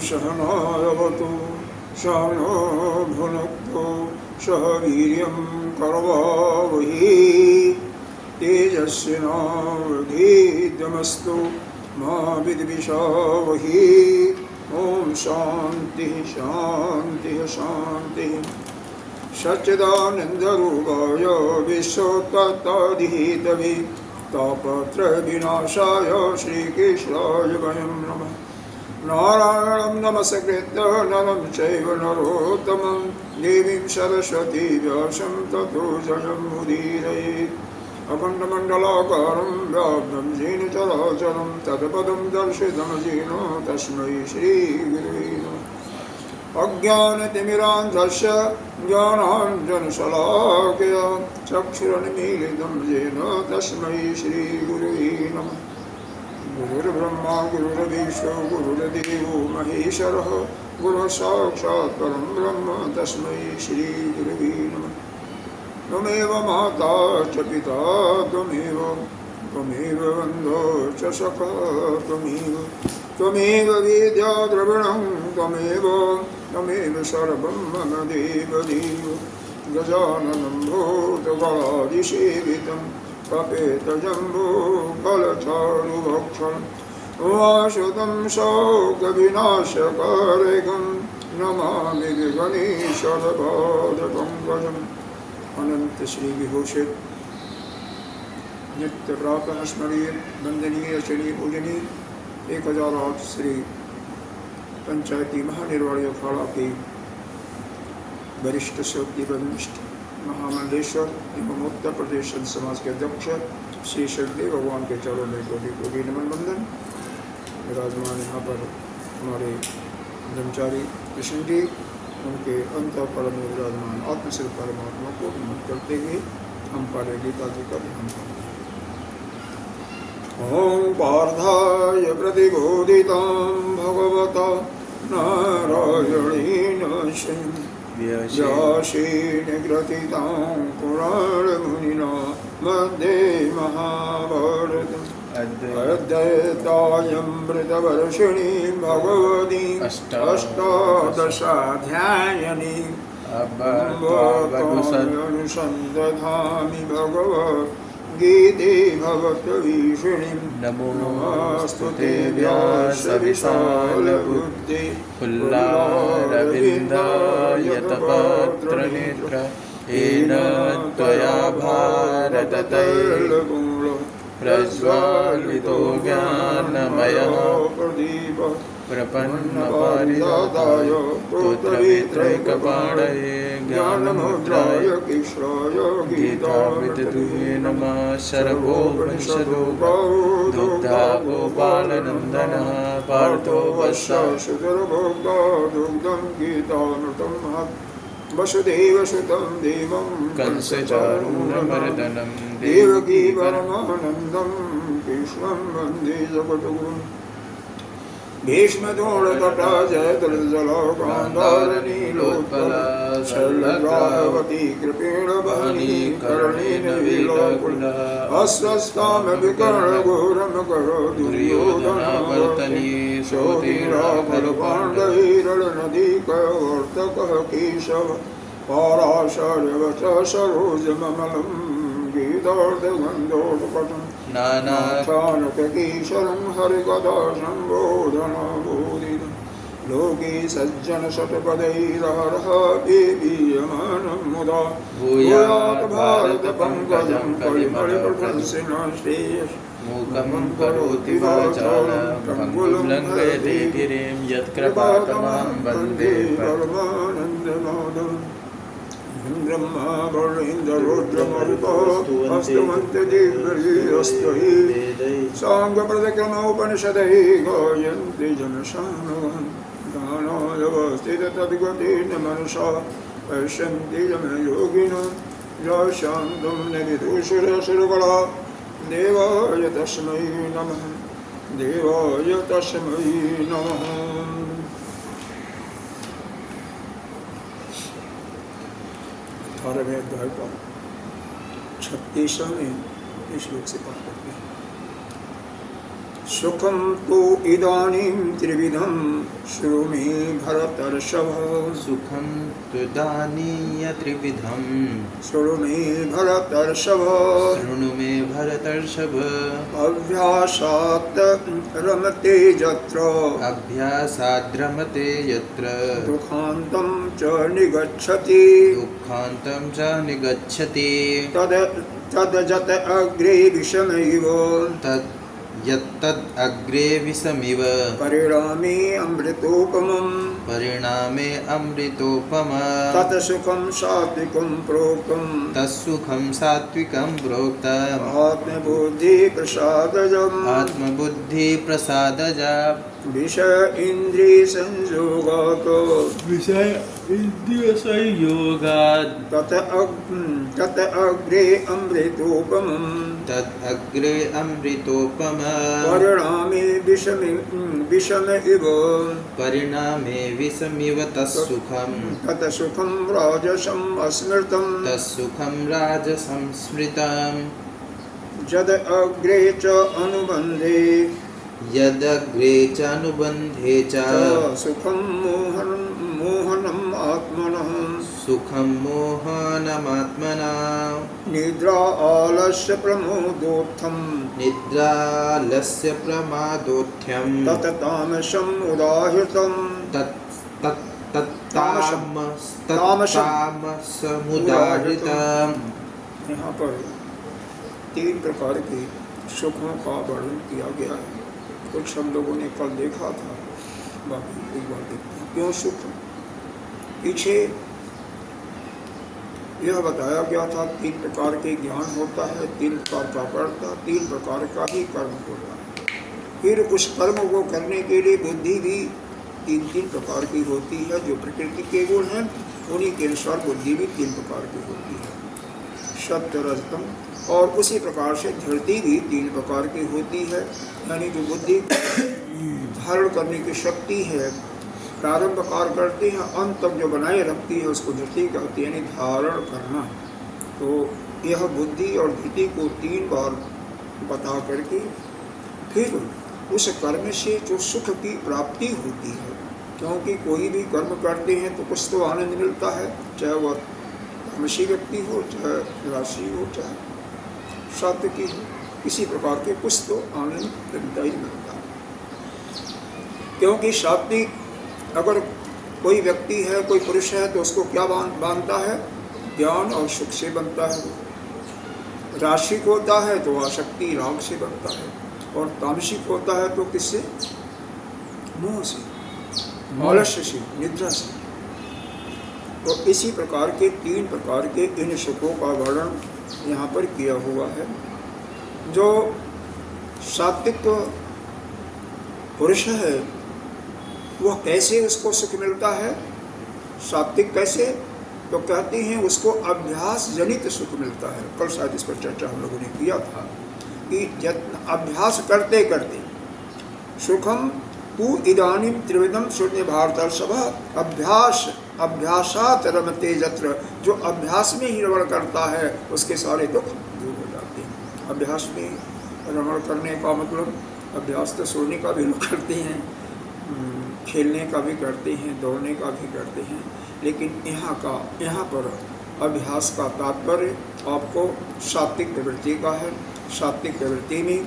सहनावतु सहनो भुनक्तु सह वीर्यं करवावहै तेजस्विनावधीतमस्तु मा विद्विषावहै। ओम शांति शांति शांति। सच्चिदानन्दरूपाय विश्वोत्पत्त्यादिहेतवे तापत्रयविनाशाय श्रीकृष्णाय वयं नमः। नारायणं नमस्कृत्य नरं चैव नरोत्तमं देवीं सरस्वतीं व्यासं ततो जयमुदीरयेत्। अखण्डमण्डलाकारं व्याप्तं येन चराचरं तत्पदं दर्शितं येन तस्मै श्रीगुरुवे नमः। अज्ञानतिमिरान्धस्य ज्ञानाञ्जनशलाकया चक्षुरुन्मीलितं येन तस्मै श्रीगुरुवे नमः। गुरुर्ब्रह्मा गुरुर्विष्णु गुरुर्देवो महेश्वरः गुरुः साक्षात् परं ब्रह्म तस्मै श्रीगुरुवे नमः। त्वमेव माता च पिता त्वमेव बन्धो च सखा त्वमेव विद्या द्रविणं त्वमेव सर्वं मम देवदेव। गजाननं भूतगणादिसेवितं कपितजम्बूफलचारुभक्षं वासुतं शोकविनाशकारकं नमामि गणेशपादपङ्कजम्। अनंत श्री विभूषित नित्य प्राप्त स्मरणीय वंदनीय श्री पूजनीय 1008 श्री पंचायती महानिर्वाणी अखाड़ा के वरिष्ठ शक्ति वरिष्ठ महामंडलेश्वर एवं उत्तर प्रदेश संत समाज के अध्यक्ष श्री शक्ति भगवान के चरणों में कोटि कोटि नमन बंदन। विराजमान यहाँ पर हमारे ब्रह्मचारी कृष्ण जी उनके अंतःकरण में विराजमान आत्मस्वरूप परमात्मा को नमन करते हुए हम पढ़े गीता जी का ध्यान करें। ओम पार्थाय प्रतिबोधितां भगवता नारायणेन व्यासेन ग्रथितां पुराणमुनिना मध्ये महाभारतम् अद्वैतामृतवर्षिणीं भगवतीं अष्टादशाध्यायिनीं अनुसन्दधामि भगवद्गीते भवद्भीषिणीं। नमोऽस्तुते व्यासविशालबुद्धे फुल्लारविन्दायतपत्रनेत्र येन त्वया भारततैलपूर्णो प्रज्वालितो ज्ञानमयः प्रपन्नपारिजाताय स्तोत्रवेत्रैकपाणये ज्ञानमुद्राय कृष्णाय गीतामृतदुहे नमः। सर्वोपनिषदो दुग्धा गोपालनन्दनः पार्थो वत्ससुतर्भोक्ता दुग्धं गीतामृतं महत्। वसुदेवसुतं देवं कंसचारूरमर्दनं देवकी परमानन्दं कृष्णं वन्दे जगद्गुरुम्। भीष्मद्रोणतटा जयद्रथजला गान्धारनीलोत्पला शैलद्रावती कृपेण वहनी कर्णेन विलोकुला अस्वस्थामपि कर्णघोरं करो दुर्योधनावर्तनी सोऽतीराफलपाण्डवैरणनदीकवर्तकः केशव पाराशर्यवच सरोजममलं गीतार्थगन्धोत्कटम्। नानाख्यानकेशरं हरिकथा सम्बोधनबोधितं लोके सज्जनशतपदैरहरः पीयमानं मुदा भूयात् भारतपङ्कजं परिमलप्रशंसिनं श्रेयः। मूकं करोति वाचालं पङ्गुं लङ्घयते गिरिं यत्कृपातमां वन्दे परमानन्दमाधवम्। ब्रह्मा वरुणेन्द्ररुद्रमरुतस्तुवन्त्यदिव्यैस्तैः साङ्गप्रतिक्रमोपनिषदैः गायन्ति जनसानवं गानायवस्थिततद्गतेन मनसा पश्यन्ति यमयोगिनो यशान्तं निविदुषुरसुरगणा देवाय तस्मै नमः देवाय तस्मै नमः। 18वें अध्याय का 36वें श्लोक से पाठ करते हैं। सुखम तो इदानीं त्रिविधं शृणु मे भरतर्षभ। सुखं तुदानीय त्रिविधं शृणु मे भरतर्षभ। शृणु मे भरतर्षभ। अभ्यासात् रमते यत्र अभ्यासाद्रमते यत्र दुःखान्तं च निगच्छति। दुःखान्तं च निगच्छति। तद् अग्रे विषमैव तत् यत्तद् अग्रे विषमिव परिणामे अमृतोपमम्। परिणामे अमृतोपमा। तत् सुखं सात्विकं प्रोक्तम् तत्सुखं सात्विकं प्रोक्तम् आत्मबुद्धि प्रसादजम्। आत्मबुद्धि प्रसादजा। विषय इंद्रिय संयोगात् विषय इंद्रिय संयोगात् तत् अग्रे अमृतोपमम्। तद् अग्रे अमृतोपमा। परिणामे विषम इव परिणामे विषमिव तत्सुखम् तत्सुखं राजसम् अस्मृतम्। तत्सुखं राजसंस्मृतम्। यद् अग्रे च अनुबन्धे यदग्रे च अनुबन्धे च सुखं मोहनम् आत्मनः। सुखं मोहनमात्मना। निद्रा आलस्य प्रमोदोत्थम् निद्रालस्य प्रमादोत्थ्यं तत् तामसम् उदाहृतम्। तामसमुदाहृतम्। यहाँ पर 3 प्रकार के सुखों का वर्णन किया गया है। कुछ हम लोगों ने कल देखा था, बाकी एक बार देखते हैं। क्यों सुख? पीछे यह बताया गया था 3 प्रकार के ज्ञान होता है, 3 प्रकार का कर्ता, 3 प्रकार का ही कर्म होता है। फिर उस कर्म को करने के लिए बुद्धि भी 3 प्रकार की होती है। जो प्रकृति के गुण हैं उन्हीं के अनुसार बुद्धि भी 3 प्रकार की होती है, सत्य रजतम। और उसी प्रकार से धृति भी 3 प्रकार की होती है। यानी जो बुद्धि धारण करने की शक्ति है, प्रारंभ कार्य करते हैं, अंत तक जो बनाए रखती है उसको धृति कहती है, यानी धारण करना। तो यह बुद्धि और धृति को 3 बार बता करके फिर उस कर्म से जो सुख की प्राप्ति होती है। क्योंकि कोई भी कर्म करते हैं तो कुछ तो आनंद मिलता है, चाहे वह तामसी व्यक्ति हो, चाहे राशि हो, चाहे सात्विकी हो, किसी प्रकार के कुछ तो आनंद मिलता ही मिलता है। क्योंकि सात्विक अगर कोई व्यक्ति है, कोई पुरुष है, तो उसको क्या बांधता है? ज्ञान और सुख से बनता है। राशिक होता है तो आसक्ति राग से बनता है, और तामसिक होता है तो किससे? मोह से, आलस्य से, निद्रा से। तो इसी प्रकार के 3 प्रकार के इन सुखों का वर्णन यहाँ पर किया हुआ है। जो सात्विक पुरुष है वह कैसे उसको सुख मिलता है? सात्विक कैसे? तो कहते हैं उसको अभ्यास जनित सुख मिलता है। कल शायद इस पर चर्चा हम लोगों ने किया था कि अभ्यास करते करते सुखम तू इदानीं त्रिविधम शून्य भारतर्षभ। अभ्यासात रमते यत्र। जो अभ्यास में ही रमण करता है उसके सारे दुख दूर हो जाते हैं। अभ्यास में रमण करने का मतलब अभ्यास तो सोने का भी लोग करते हैं, खेलने का भी करते हैं, दौड़ने का भी करते हैं, लेकिन यहाँ पर अभ्यास का तात्पर्य आपको सात्विक प्रवृत्ति का है। सात्विक प्रवृत्ति में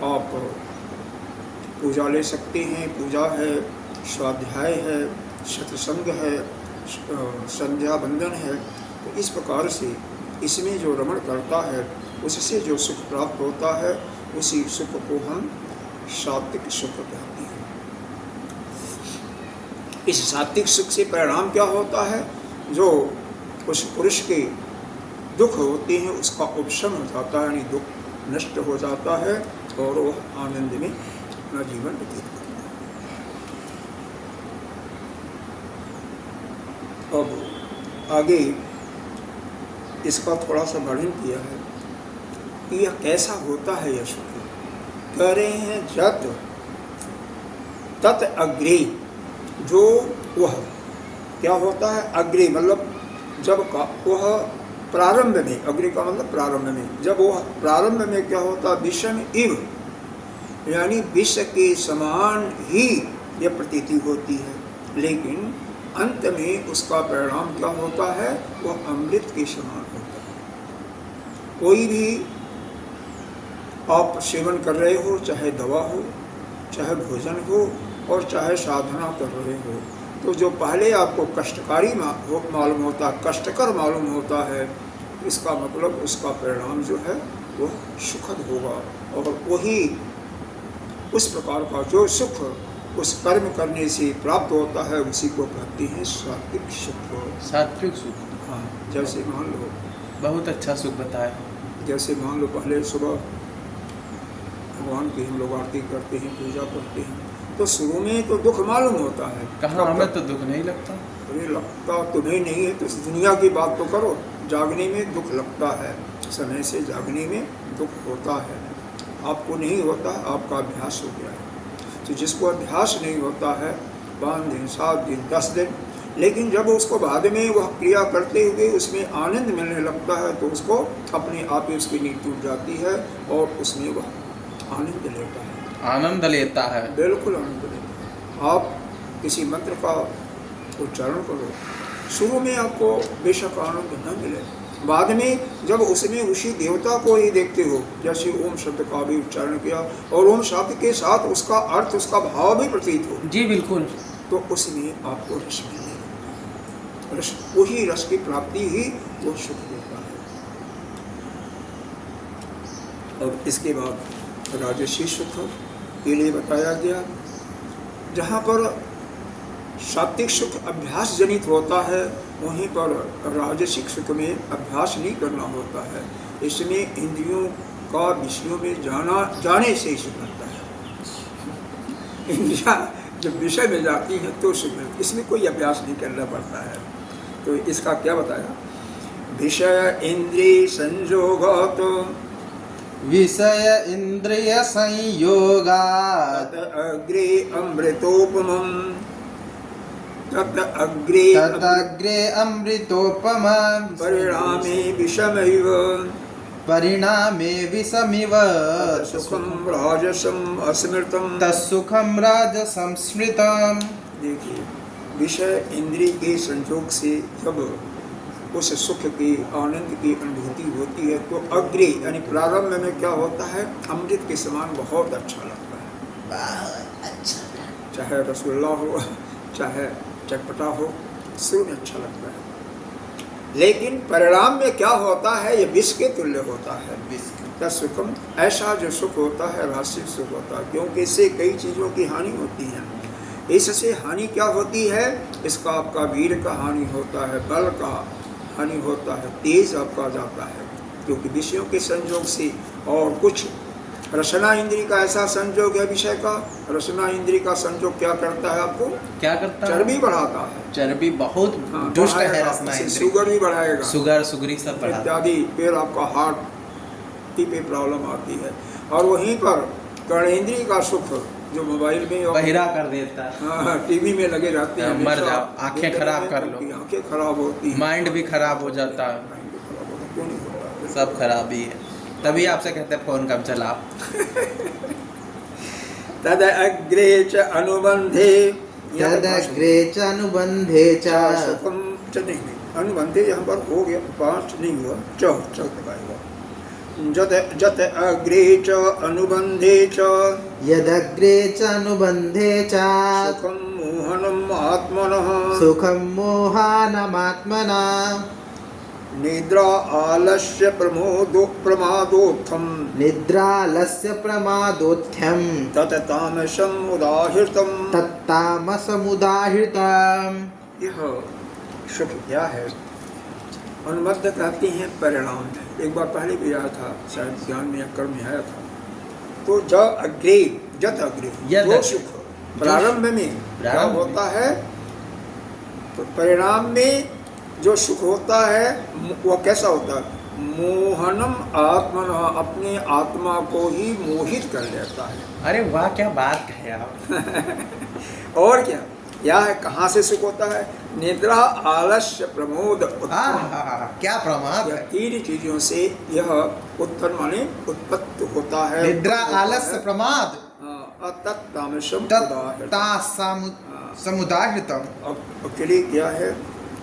आप पूजा ले सकते हैं, पूजा है, स्वाध्याय है, सत्संग है, संध्या बंदन है। तो इस प्रकार से इसमें जो रमण करता है उससे जो सुख प्राप्त होता है उसी सुख को हम सात्विक सुख कहते हैं। इस सात्विक सुख से परिणाम क्या होता है? जो उस पुरुष के दुख होते हैं उसका उपशम हो जाता है, यानी दुख नष्ट हो जाता है और वह आनंद में अपना जीवन व्यतीत करता है। अब आगे इसका थोड़ा सा वर्णन किया है कि यह कैसा होता है यह सुख। कह रहे हैं जत तत् अग्रे। जो वह क्या होता है? अग्रे मतलब जब का वह प्रारंभ में, अग्रे का मतलब प्रारंभ में, जब वह प्रारंभ में क्या होता है? विषम इव, यानी विष के समान ही यह प्रतीति होती है, लेकिन अंत में उसका परिणाम क्या होता है, वह अमृत के समान होता है। कोई भी आप सेवन कर रहे हो, चाहे दवा हो, चाहे भोजन हो और चाहे साधना कर रहे हो, तो जो पहले आपको कष्टकारी मालूम होता है, कष्टकर मालूम होता है, इसका मतलब उसका परिणाम जो है वह सुखद होगा। और वही उस प्रकार का जो सुख उस कर्म करने से प्राप्त होता है, उसी को कहते हैं सात्विक सुख। सात्विक सुख। हाँ, जैसे मान लो, बहुत अच्छा सुख बताया। जैसे मान लो पहले सुबह भगवान की हम लोग आरती करते हैं, पूजा करते हैं, तो शुरू में तो दुख मालूम होता है। कहाँ, हमें तो दुख नहीं लगता। अरे लगता तुम्हें नहीं है तो इस दुनिया की बात तो करो। जागने में दुख लगता है, समय से जागने में दुख होता है। आपको नहीं होता, आपका अभ्यास हो गया है। तो जिसको अभ्यास नहीं होता है 5 दिन 7 दिन 10 दिन, लेकिन जब उसको बाद में वह क्रिया करते हुए उसमें आनंद मिलने लगता है, तो उसको अपने आप ही उसकी नींद टूट जाती है और उसमें वह आनंद लेता है। आनंद लेता है, बिल्कुल आनंद लेता है। आप किसी मंत्र का उच्चारण करो, शुरू में आपको बेशक आनंद न मिले, बाद में जब उसमें उसी देवता को ही देखते हो, जैसे ओम शब्द का भी उच्चारण किया और ओम शब्द के साथ उसका अर्थ, उसका भाव भी प्रतीत हो, जी बिल्कुल, तो उसमें आपको रस मिलने लगता है। रस, वही रस की प्राप्ति ही वो सुख देता है। और इसके बाद राजसी सुख के लिए बताया गया, जहाँ पर सात्विक सुख अभ्यास जनित होता है, वहीं पर राजसिक सुख में अभ्यास नहीं करना होता है। इसमें इंद्रियों का विषयों में जाने से ही सुख लगता है। इंद्रियां जब विषय में जाती हैं तो सुख मिलता है, इसमें कोई अभ्यास नहीं करना पड़ता है। तो इसका क्या बताया, विषय इंद्रिय संयोगात् विषय इंद्रिय संयोगात् अग्रे अमृतोपमम् तदग्रे अमृतोपमम् परिणामे विषमिव परिणामे विषमिव सुखम राजसम अस्मृतम। तत्सुखम राजसं स्मृतम्। देखिए, विषय इंद्रिय के संयोग से जब उस सुख की, आनंद की अनुभूति होती है, तो अग्रे यानी प्रारंभ में क्या होता है, अमृत के समान बहुत अच्छा लगता है। चाहे रसगुल्ला हो, चाहे चटपटा हो, शुरू में अच्छा लगता है, लेकिन परिणाम में क्या होता है, ये विष के तुल्य होता है। तत् सुखम, ऐसा जो सुख होता है राजसिक सुख होता है, क्योंकि इससे कई चीज़ों की हानि होती है। इससे हानि क्या होती है, इसका आपका वीर का हानि होता है, बल का हानि होता है, तेज आपका जाता है, क्योंकि विषयों के संयोग से। और कुछ रसना इंद्री का ऐसा संयोग है विषय का, रसना इंद्री का संयोग क्या करता है, आपको क्या करता है, चर्बी बढ़ाता है। चर्बी बहुत दुष्ट है रसना इंद्रिय, शुगर भी बढ़ाएगा, सुगरी सब बढ़ाता इत्यादि, फिर आपका हार्ट पे प्रॉब्लम आती है। और वहीं पर कर्णेंद्रिय का सुख जो मोबाइल में बहिरा कर देता है, हाँ, टीवी में लगे रहते हैं, मर जाओ, आंखें खराब कर लो, आंखें खराब होती हैं, माइंड भी खराब हो जाता है, क्यों नहीं होता, सब खराबी है। तभी आपसे कहते हैं फोन कम चलाओ। तद अग्रे च अनुबंधे, तदग्रे च अनुबंधे च सुखम च नहीं, अनुबंधे यहाँ पर हो गया, 5 नहीं हुआ, 4 लगाएगा। जत अग्रे च अनुबंधे च यदग्रे च अनुबंधे च सुखम मोहनम आत्मनः सुखं मोहानमात्मना निद्रा आलस्य प्रमादोत्थम निद्रालस्य प्रमादोत्थ्यं तततामसम उदाहृतम। तत्तामसमुदाहृतम्। यह सुख क्या है, अनुबद्ध कहते हैं परिणाम है। एक बार पहले भी आया था, शायद ज्ञान में या कर्म में आया था। तो जत अग्रे जो सुख प्रारंभ में क्या होता है, तो परिणाम में जो सुख होता है वह कैसा होता है, मोहनम आत्मन, अपने आत्मा को ही मोहित कर लेता है। अरे वाह, क्या बात कहे आप। और क्या है, कहाँ से सुख होता है, निद्रा आलस्य प्रमोद क्या प्रमाद है। 3 चीजों से यह उत्पन्न माने उत्पत्ति होता है। निद्रा आलस्य प्रमाद, अतत्तामसम तत्ता समुदाहृतम। अब के लिए क्या है,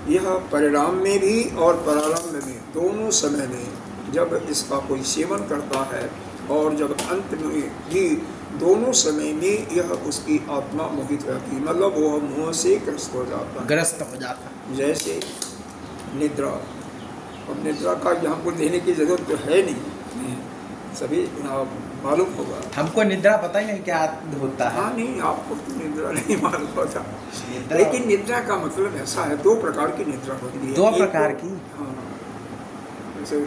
यह परिणाम में भी और प्रारंभ में दोनों समय में जब इसका कोई सेवन करता है और जब अंत में भी दोनों समय में यह उसकी आत्मा मोहित रहती है, मतलब वो मोह से ग्रस्त हो जाता है। ग्रस्त हो जाता है। जैसे निद्रा, अब निद्रा का यहाँ पर देने की जरूरत तो है नहीं, सभी मालूम होगा। हमको निद्रा पता ही नहीं क्या होता है। हाँ नहीं, आपको तो निद्रा नहीं मालूम होता, निद्रा- लेकिन निद्रा का मतलब ऐसा है, दो प्रकार की निद्रा होती है। दो एक प्रकार तो- की? हाँ, जैसे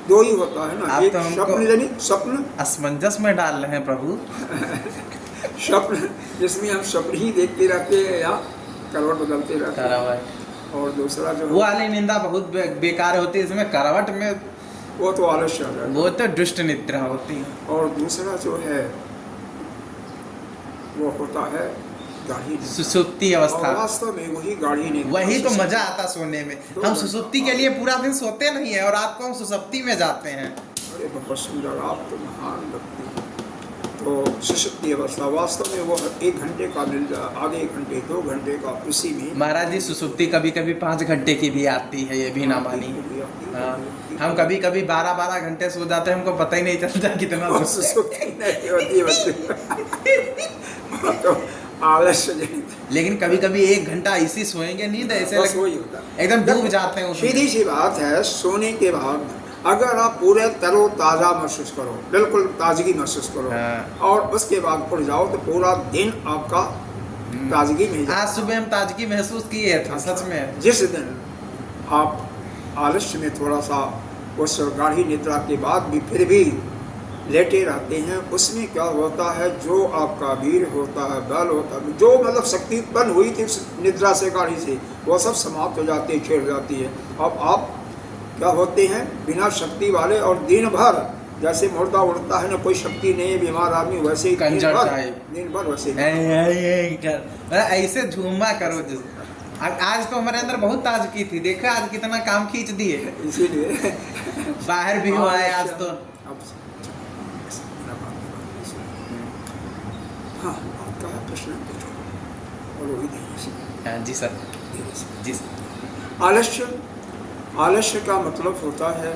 दो ही होता है ना, आप एक तो हमको- स्वप्न जनित स्वप्न, असमंजस में डाल रहे हैं प्रभु। स्वप्न जिसमें हम स्वप्न ही देखते रहते हैं या करवट बदलते रहते हैं, करवट। और दूसरा जो वो वाली निंदा बहुत बेकार होती है, इसमें करवट में वो तो आलस्य आ जाता है। वो तो दुष्ट निद्रा होती है। और दूसरा जो है वो होता है गाढ़ी निद्रा। सुसुप्ति और अवस्था, वास्तव में वही गाढ़ी निद्रा, वही तो मजा आता सोने में। हम सुसुप्ति के लिए पूरा दिन सोते नहीं है और रात को हम सुसुप्ति में जाते हैं। अरे बहुत सुंदर, आप तो महान लगती है। तो सुसुप्ति अवस्था वास्तव में वो 1 घंटे का मिल जाए, आधे घंटे 2 घंटे का, उसी में महाराज जी सुसुप्ति कभी कभी 5 घंटे की भी आती है, ये भी ना मानी। हाँ, हम कभी कभी 12-12 घंटे सो जाते हैं, हमको पता ही नहीं चलता कितना सुसुप्ति नहीं होती है बच्चे। तो आलस्य जनित, लेकिन कभी कभी 1 घंटा ऐसी सोएंगे नींद ऐसे बस वही होता है। एकदम डूब जाते हैं उसमें। सीधी सी बात है, सोने के बाद अगर आप पूरे तरो ताज़ा महसूस करो, बिल्कुल ताजगी महसूस करो, हाँ। और उसके बाद उठ जाओ तो पूरा दिन आपका ताजगी में जाता है। आज सुबह हम ताजगी महसूस किए थे सच में। जिस दिन आप आलस्य में थोड़ा सा उस गाढ़ी निद्रा के बाद भी फिर भी लेटे रहते हैं, उसमें क्या होता है, जो आपका वीर होता है, बल होता है, जो मतलब शक्ति उत्पन्न हुई थी उस निद्रा से, गाढ़ी से, वो सब समाप्त हो जाती है, छिड़ जाती है। अब आप क्या होते हैं, बिना शक्ति वाले, और दिन भर जैसे मुर्दा उड़ता है ना, कोई शक्ति नहीं है, बीमार आदमी, वैसे ही दिन भर वैसे ही। ऐसे झूमा करो। आज तो हमारे अंदर बहुत ताजगी थी, देखा आज कितना काम खींच दिए। इसीलिए बाहर भी हुआ है आज तो। हाँ, आपका प्रश्न पूछो और वही धीरे से। जी सर, जी सर। आलस्य का मतलब होता है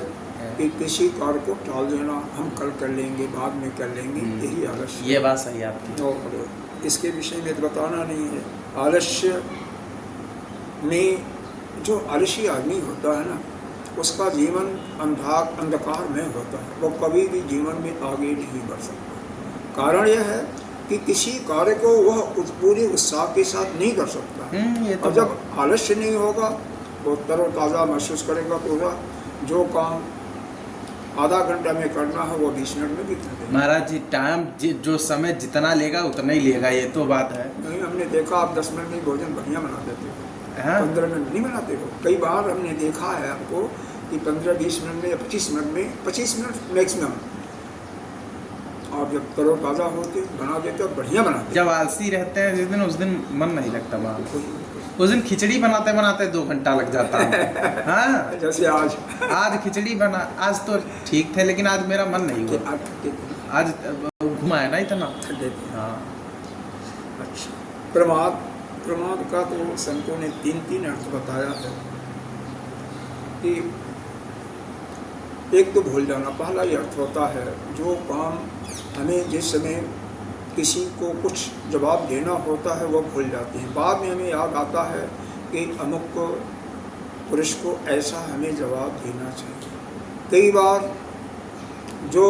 कि किसी कार्य को टाल देना, हम कल कर लेंगे, बाद में कर लेंगे, यही आलस्य। ये बात सही है आपकी। और इसके विषय में तो बताना नहीं है। आलस्य में जो आलसी आदमी होता है ना, उसका जीवन अंधकार में होता है, वो कभी भी जीवन में आगे नहीं बढ़ सकता। कारण यह है कि किसी कार्य को वह पूरे उत्साह के साथ नहीं कर सकता। ये तो और जब आलस्य नहीं होगा, वो तरोताज़ा महसूस करेगा, पूरा जो काम आधा घंटा में करना है वो 20 मिनट में भी कर देगा। महाराज जी टाइम जो समय जितना लेगा उतना ही लेगा, ये तो बात है। नहीं, हमने देखा आप 10 मिनट में भोजन बढ़िया बना देते हो, हाँ? 15 मिनट नहीं बनाते हो। कई बार हमने देखा है आपको कि 15-20 मिनट में या 25 मिनट में, 25 मिनट मैक्सिमम, आप जब तरोताज़ा होते बना देते हो, बढ़िया बनाते। जब आलसी रहते हैं जिस दिन, उस दिन मन नहीं लगता वहाँ। उस दिन खिचड़ी बनाते बनाते 2 घंटा लग जाता है। हाँ, जैसे आज खिचड़ी बना, आज तो ठीक थे, लेकिन आज मेरा मन नहीं हुआ। आज घुमा है ना इतना। हाँ। अच्छा, प्रमाद का तो संतों ने 3 अर्थ बताया है कि एक तो भूल जाना, पहला ये अर्थ होता है, जो काम हमें जिस समय किसी को कुछ जवाब देना होता है वो भूल जाते हैं, बाद में हमें याद आता है कि अमुक पुरुष को ऐसा हमें जवाब देना चाहिए। कई बार जो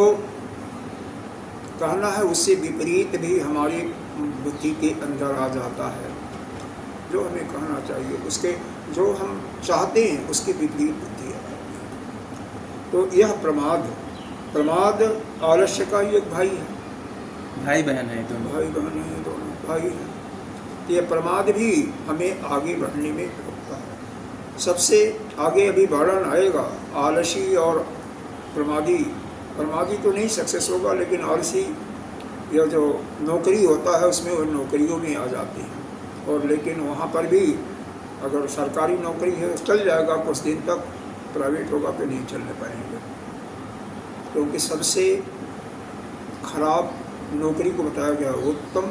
कहना है उससे विपरीत भी हमारी बुद्धि के अंदर आ जाता है, जो हमें कहना चाहिए उसके, जो हम चाहते हैं उसके विपरीत बुद्धि आ जाती है। तो यह प्रमाद आलस्य का ही एक भाई है, भाई बहन है दोनों। भाई बहन है, दोनों भाई हैं। ये प्रमाद भी हमें आगे बढ़ने में रोकता है। सबसे आगे अभी वर्णन आएगा आलसी और प्रमादी तो नहीं सक्सेस होगा, लेकिन आलसी यह जो नौकरी होता है उसमें वो नौकरियों में आ जाते हैं। और लेकिन वहाँ पर भी अगर सरकारी नौकरी है चल जाएगा कुछ दिन तक, प्राइवेट होगा तो नहीं चलने पाएंगे। क्योंकि सबसे खराब नौकरी को बताया गया उत्तम,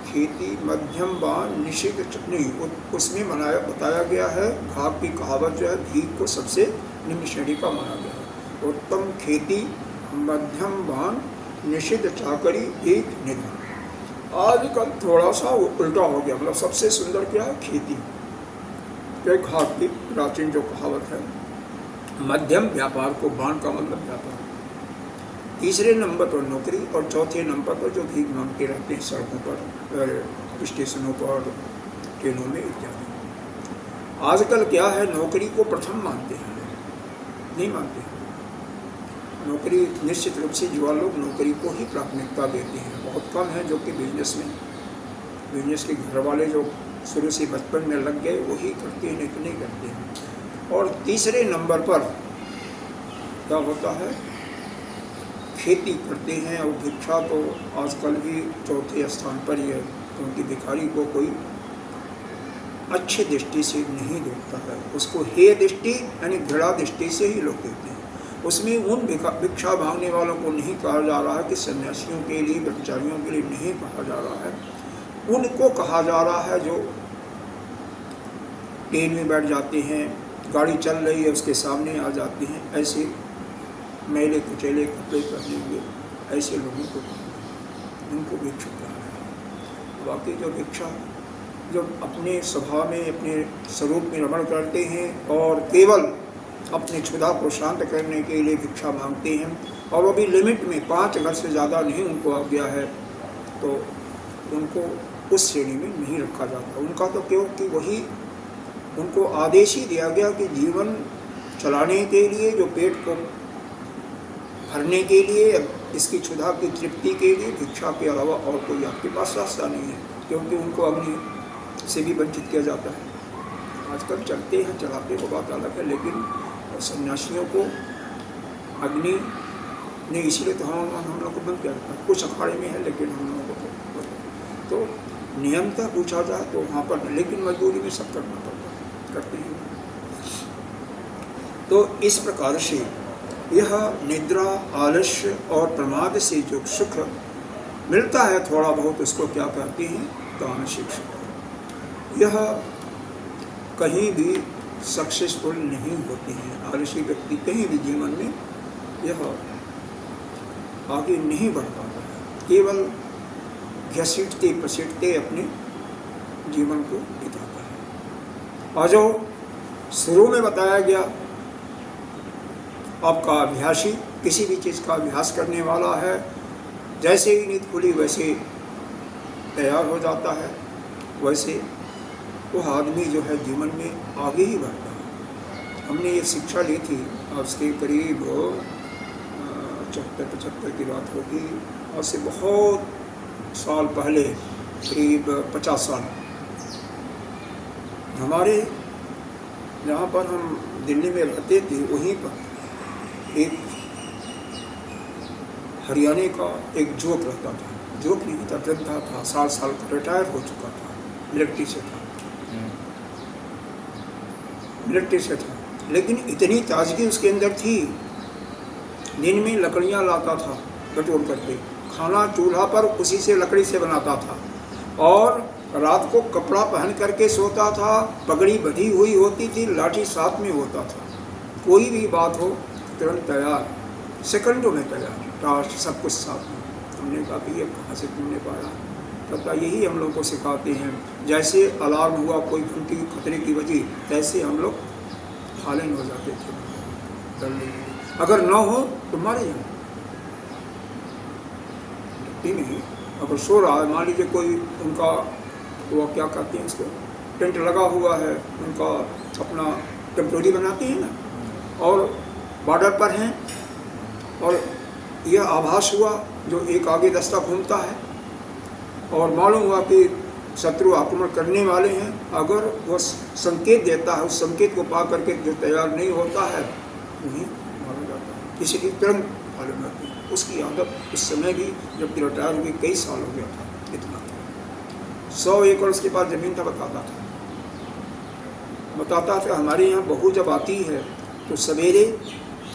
खेती, मध्यम, बान, निषिद्ध नहीं, उसमें बताया गया है घाव की कहावत जो है भीख को सबसे निम्न श्रेणी का माना गया है। उत्तम खेती, मध्यम बान, निषिद्ध चाकरी, एक निधन। आजकल थोड़ा सा उल्टा हो गया, मतलब सबसे सुंदर क्या है खेती, एक घाव की प्राचीन जो कहावत है। मध्यम व्यापार को, बान का मतलब व्यापार, तीसरे नंबर पर नौकरी और चौथे नंबर पर जो भीख मांगते रहते हैं सड़कों पर, स्टेशनों पर, ट्रेनों में इत्यादि। आजकल क्या है, नौकरी को प्रथम मानते हैं, नहीं मानते हैं। नौकरी निश्चित रूप से युवा लोग नौकरी को ही प्राथमिकता देते हैं। बहुत कम है जो कि बिजनेस के घर वाले जो शुरू से बचपन में लग गए वही करते हैं, नहीं तो नहीं करते हैं। और तीसरे नंबर पर क्या होता है, खेती करते हैं। और भिक्षा तो आजकल भी चौथे स्थान पर ही है, क्योंकि भिखारी को कोई अच्छे दृष्टि से नहीं देखता है, उसको हेय दृष्टि यानी घृणा दृष्टि से ही लोग देखते हैं। उसमें उन भिक्षा मांगने वालों को नहीं कहा जा रहा है कि सन्यासियों के लिए, ब्रह्मचारियों के लिए नहीं कहा जा रहा है, उनको कहा जा रहा है जो ट्रेन में बैठ जाते हैं, गाड़ी चल रही है उसके सामने आ जाते हैं, ऐसे मैले कुचैले कपड़े पहने हुए ऐसे लोगों को उनको भिक्षुक कहा है। बाकी जो भिक्षा जो अपने स्वभाव में, अपने स्वरूप में रमण करते हैं और केवल अपने क्षुधा को शांत करने के लिए भिक्षा मांगते हैं, और वो भी लिमिट में 5 घर से ज़्यादा नहीं उनको आ गया है, तो उनको उस श्रेणी में नहीं रखा जाता। उनका तो क्योंकि वही उनको आदेश ही दिया गया कि जीवन चलाने के लिए, जो पेट को भरने के लिए, इसकी क्षुधा की तृप्ति के लिए भिक्षा के अलावा और कोई आपके पास रास्ता नहीं है, क्योंकि उनको अग्नि से भी वंचित किया जाता है। आजकल चलते हैं, चलाते वो बात अलग है, लेकिन सन्यासियों को अग्नि ने इसलिए तो हम लोग को बंद किया जाता है। कुछ अखाड़े में है, लेकिन हम लोगों को तो नियमता पूछा जाए तो वहाँ पर, लेकिन मजबूरी में सब करना पड़ता है, करते हैं। तो इस प्रकार से यह निद्रा, आलस्य और प्रमाद से जो सुख मिलता है थोड़ा बहुत, उसको क्या कहते हैं, तामसिक सुख। यह कहीं भी सक्सेसफुल नहीं होते हैं। आलसी व्यक्ति कहीं भी जीवन में यह आगे नहीं बढ़ पाता है, केवल घसीटते पसीटते अपने जीवन को बिताता है। और जो शुरू में बताया गया, आपका अभ्यासी किसी भी चीज़ का अभ्यास करने वाला है, जैसे ही नींद खुली वैसे तैयार हो जाता है, वैसे वह आदमी जो है जीवन में आगे ही बढ़ता है। हमने ये शिक्षा ली थी, आज के करीब 74-75 की बात होगी, और से बहुत साल पहले, करीब 50 साल। हमारे जहाँ पर हम दिल्ली में रहते थे, वहीं पर एक हरियाणा का एक जोक रहता था। जोक नहीं था, वृद्धा था, 60 साल का, रिटायर हो चुका था, मिलिट्री से था, मिलिट्री से था, लेकिन इतनी ताजगी उसके अंदर थी। दिन में लकड़ियाँ लाता था बटोर करके, खाना चूल्हा पर उसी से लकड़ी से बनाता था, और रात को कपड़ा पहन करके सोता था, पगड़ी बंधी हुई होती थी, लाठी साथ में होता था, कोई भी बात हो तुरंत तैयार, सेकंडों में तैयार, टार्च सब कुछ साथ में। हमने कहा कि ये कहाँ से तुमने पाया? पता यही हम लोग को सिखाते हैं। जैसे अलार्म हुआ कोई घंटी खतरे की वजह, तैसे हम लोग फालन हो जाते थे। अगर न हो तो मारे जाए, नहीं। अगर सो रहा है, मान लीजिए कोई उनका, वो क्या कहते हैं उसको, टेंट लगा हुआ है, उनका अपना टेम्पोरी बनाते हैं ना, और बॉर्डर पर हैं, और यह आभास हुआ जो एक आगे दस्ता घूमता है, और मालूम हुआ कि शत्रु आक्रमण करने वाले हैं, अगर वह संकेत देता है, उस संकेत को पा करके जो तैयार नहीं होता है उन्हें मारा जाता है, इसलिए तुरंत मालूम होती है। उसकी आदत उस समय भी, जब रिटायर हुए कई साल हो गया था, इतना था, 100 एकड़ उसके पास ज़मीन था। बताता था हमारे यहाँ बहू जब आती है तो सवेरे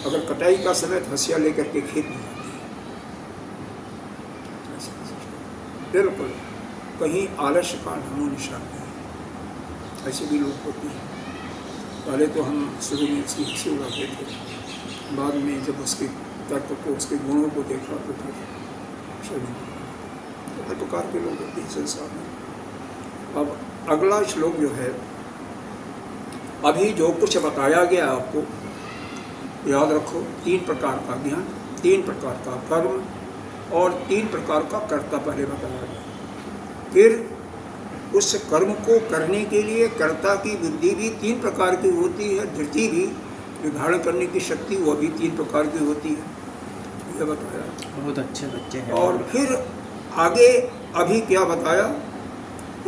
अगर कटाई का समय, हंसिया लेकर के खेत में जाती है, बिल्कुल कहीं आलस्य का नामो निशान नहीं। ऐसे भी लोग होते हैं। पहले तो हम शुरू में इसकी हंसी उड़ाते थे, बाद में जब उसके तर्क को, उसके गुणों को देखा तो फिर तो हर प्रकार के लोग होते हैं संसार में। अब अगला श्लोक जो है, अभी जो कुछ बताया गया आपको याद रखो, 3 प्रकार का ज्ञान, 3 प्रकार का कर्म और 3 प्रकार का कर्ता पहले बताया गया। फिर उस कर्म को करने के लिए कर्ता की बुद्धि भी 3 प्रकार की होती है, धृति भी, निर्धारण करने की शक्ति वो भी 3 प्रकार की होती है, यह बताया। बहुत अच्छे बच्चे हैं। और फिर आगे अभी क्या बताया,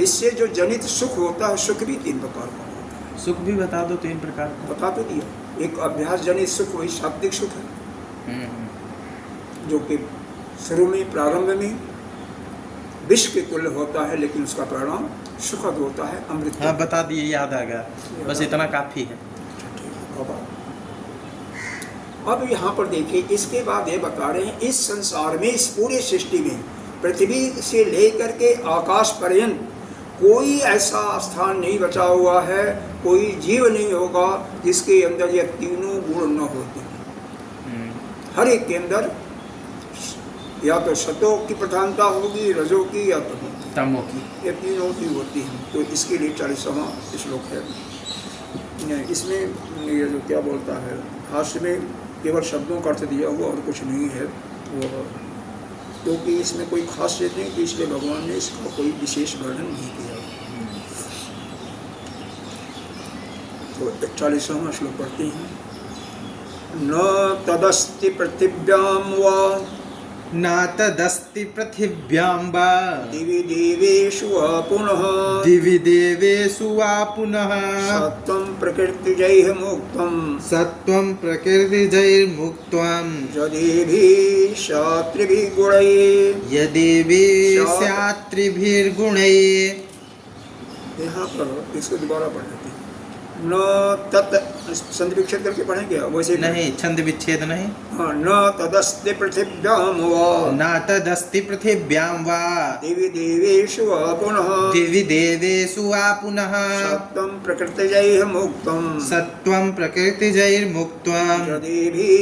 इससे जो जनित सुख होता है, सुख भी 3 प्रकार का होता है। सुख भी बता दो 3 प्रकार का। बता तो दिया, एक अभ्यास जनित सुख वही शाब्दिक सुख है, जो कि शुरू में प्रारंभ में विष के तुल्य होता है, लेकिन उसका परिणाम सुखद होता है, अमृत। हाँ बता दिए, याद आ गया, बस इतना काफ़ी है। अब यहाँ पर देखिए, इसके बाद ये बता रहे हैं, इस संसार में, इस पूरे सृष्टि में, पृथ्वी से लेकर के आकाश पर्यंत कोई ऐसा स्थान नहीं बचा हुआ है, कोई जीव नहीं होगा जिसके अंदर ये तीनों गुण न होते। हर एक के अंदर या तो सतो की प्रधानता होगी, रजो की या तमो की, ये तीनों ही होती हैं। तो इसके लिए 40वां श्लोक है। इसमें ये जो क्या बोलता है, भाष्य में केवल शब्दों का अर्थ दिया हुआ और कुछ नहीं है वो, क्योंकि इसमें कोई खासियत नहीं थी, इसलिए भगवान ने इसका कोई विशेष वर्णन नहीं किया। तो 41वां श्लोक पढ़ते हैं। न तदस्ति पृथिव्यां वा, न तदस्ति पृथिव्यां वा, दिवि देवेषु वा पुनः, दिवि देवेषु वा पुनः, सत्त्वं प्रकृतिजैः मुक्तं, सत्त्वं प्रकृतिजैर्मुक्तं, यदेभिः शास्त्रिभिः गुणैः, यदेभिः शास्त्रिभिर्गुणैः। यहाँ पर इसको दोबारा पढ़ लेते हैं। न तत् संधि विच्छेद करके पढ़ेंगे वैसे नहीं, छंद विच्छेद नहीं। हाँ, न तदस्ति पृथिव्यां वा, न तदस्ति पृथिव्यां वा, दिवि देवेषु वा पुनः, दिवि देवेषु वा पुनः, सत्त्वं प्रकृतिजैः मुक्तं, सत्त्वं प्रकृतिजैर्मुक्तं, यदेभिः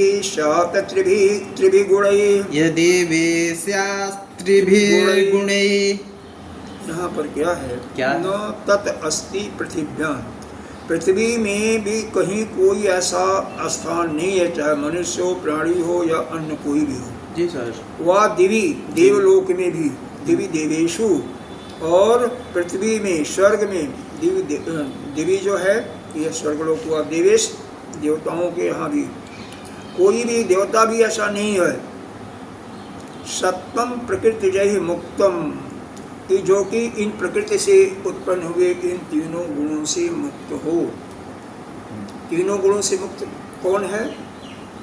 त्रिभिः गुणैः, यदेभिः शास्त्रिभिर्गुणैः। यहाँ पर क्या है, क्या? न तत् अस्ति पृथिव्यां, पृथ्वी में भी कहीं कोई ऐसा स्थान नहीं है, चाहे मनुष्य हो, प्राणी हो या अन्य कोई भी हो। जी सर। वह दिवी, देवलोक में भी, दिवी देवेशु, और पृथ्वी में, स्वर्ग में, दिवी जो है यह स्वर्गलोक हुआ, देवेश देवताओं के यहाँ भी कोई भी देवता भी ऐसा नहीं है। सत्तम प्रकृतिजैः मुक्तम, कि जो कि इन प्रकृति से उत्पन्न हुए इन तीनों गुणों से मुक्त हो। तीनों गुणों से मुक्त कौन है?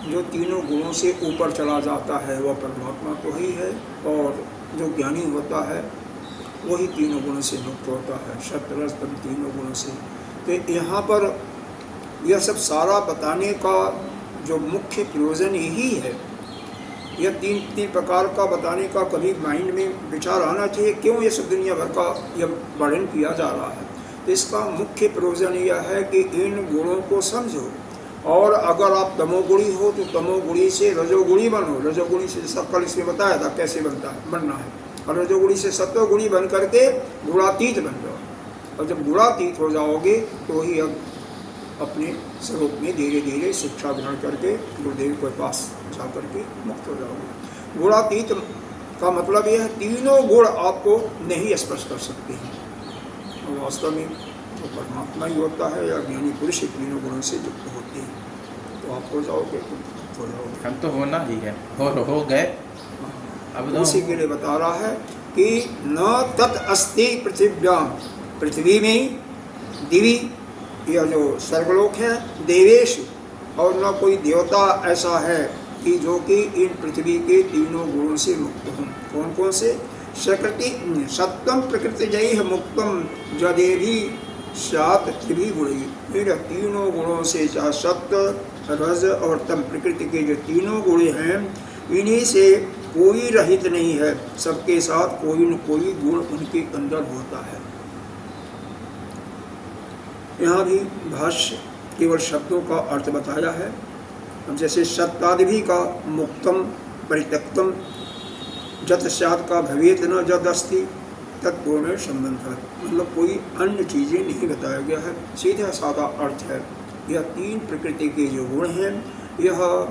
जो तीनों गुणों से ऊपर चला जाता है वह परमात्मा तो ही है, और जो ज्ञानी होता है वही तीनों गुणों से मुक्त होता है, सत्वरजतम तीनों गुणों से। तो यहाँ पर यह सब सारा बताने का जो मुख्य प्रयोजन यही है। यह तीन प्रकार का बताने का कभी माइंड में विचार आना चाहिए, क्यों ये सब दुनिया भर का यह वर्णन किया जा रहा है। तो इसका मुख्य प्रयोजन यह है कि इन गुणों को समझो, और अगर आप तमोगुणी हो तो तमोगुणी से रजोगुणी बनो। रजोगुणी से जैसा कल इसमें बताया था कैसे बनना है, और रजोगुणी से सत्वगुणी बन करके गुणातीत बन जाओ। और जब गुणातीत हो जाओगे तो ही अब अपने स्वरूप में धीरे धीरे शिक्षा ग्रहण करके गुरुदेव के पास जा करके मुक्त हो जाओगे। गुणातीत का मतलब यह है तीनों गुण आपको नहीं स्पर्श कर सकते हैं, और वास्तव में तो परमात्मा ही होता है या ज्ञानी पुरुष ही तीनों गुणों से युक्त होते हैं। तो आप हो जाओगे तो मुक्त हो जाओगे। हम तो होना ही है, हो गए। अब तो उसी के लिए बता रहा है कि न तत् अस्ति पृथिव्यां, पृथ्वी में, दिवी यह जो सर्वलोक है, देवेश, और न कोई देवता ऐसा है कि जो कि इन पृथ्वी के तीनों गुणों से मुक्त हों। कौन कौन से? सत्तम प्रकृतिजैः मुक्तम, यदेभिः स्यात् त्रिभिः गुणैः। फिर तीनों गुणों से, चाहे सत्व, रज और तम, प्रकृति के जो तीनों गुण हैं, इन्हीं से कोई रहित नहीं है, सबके साथ कोई न कोई गुण उनके अंदर होता है। यहाँ भी भाष्य केवल शब्दों का अर्थ बताया है। अब जैसे सत्तादि का मुक्तम परित्यक्तम जत स्यात् का भवेत न जद अस्ति तत्पूर्ण संबंध, मतलब कोई अन्य चीज़ें नहीं बताया गया है, सीधा साधा अर्थ है। यह तीन प्रकृति के जो गुण हैं, यह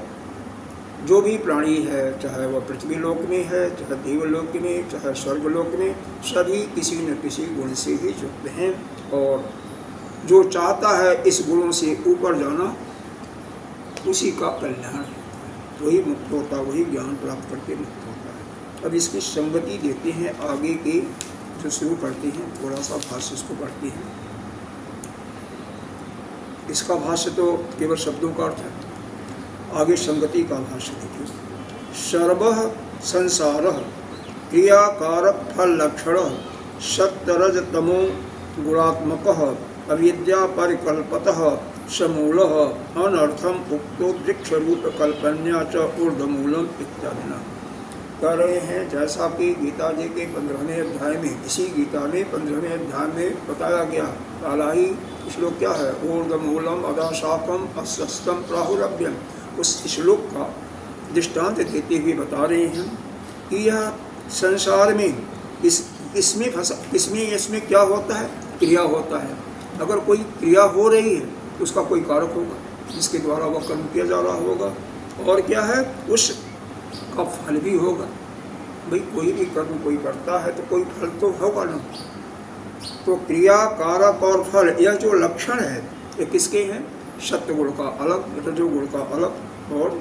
जो भी प्राणी है, चाहे वह पृथ्वी लोक में है, चाहे देवलोक में, चाहे स्वर्गलोक में, सभी किसी न किसी गुण से ही युक्त हैं। और जो चाहता है इस गुणों से ऊपर जाना, उसी का कल्याण वही मुक्त होता, वही ज्ञान प्राप्त करके मुक्त होता है। अब इसकी संगति देते हैं आगे के जो शुरू करते हैं, थोड़ा सा भाष्य इसको पढ़ते हैं। इसका भाष्य तो केवल शब्दों का अर्थ है, आगे संगति का भाष्य देखिए। सर्वः संसारः क्रियाकारक फल लक्षण सत्तरज तमो गुणात्मकः अविद्या परिकल्पतः समूलः अनर्थम उक्तो वृक्ष रूप कल्पन्या च ऊर्ध्वमूलम इत्यादि न कह रहे हैं। जैसा कि गीता जी के 15वें अध्याय में, इसी गीता में 15वें अध्याय में बताया गया, पहला ही श्लोक क्या है, ऊर्ध्वमूलम अदाशाकम अस्वस्थम प्राहुरभ्यम। उस श्लोक का दृष्टांत देते हुए बता रहे हैं कि यह संसार में इसमें क्या होता है, क्रिया होता है। अगर कोई क्रिया हो रही है तो उसका कोई कारक होगा जिसके द्वारा वह कर्म किया जा रहा होगा, और क्या है, उस का फल भी होगा। भाई कोई भी कर्म कोई करता है तो कोई फल तो होगा ना। तो क्रिया, कारक और फल, यह जो लक्षण है ये किसके हैं, सत्य गुण का अलग, रजो गुण का अलग, और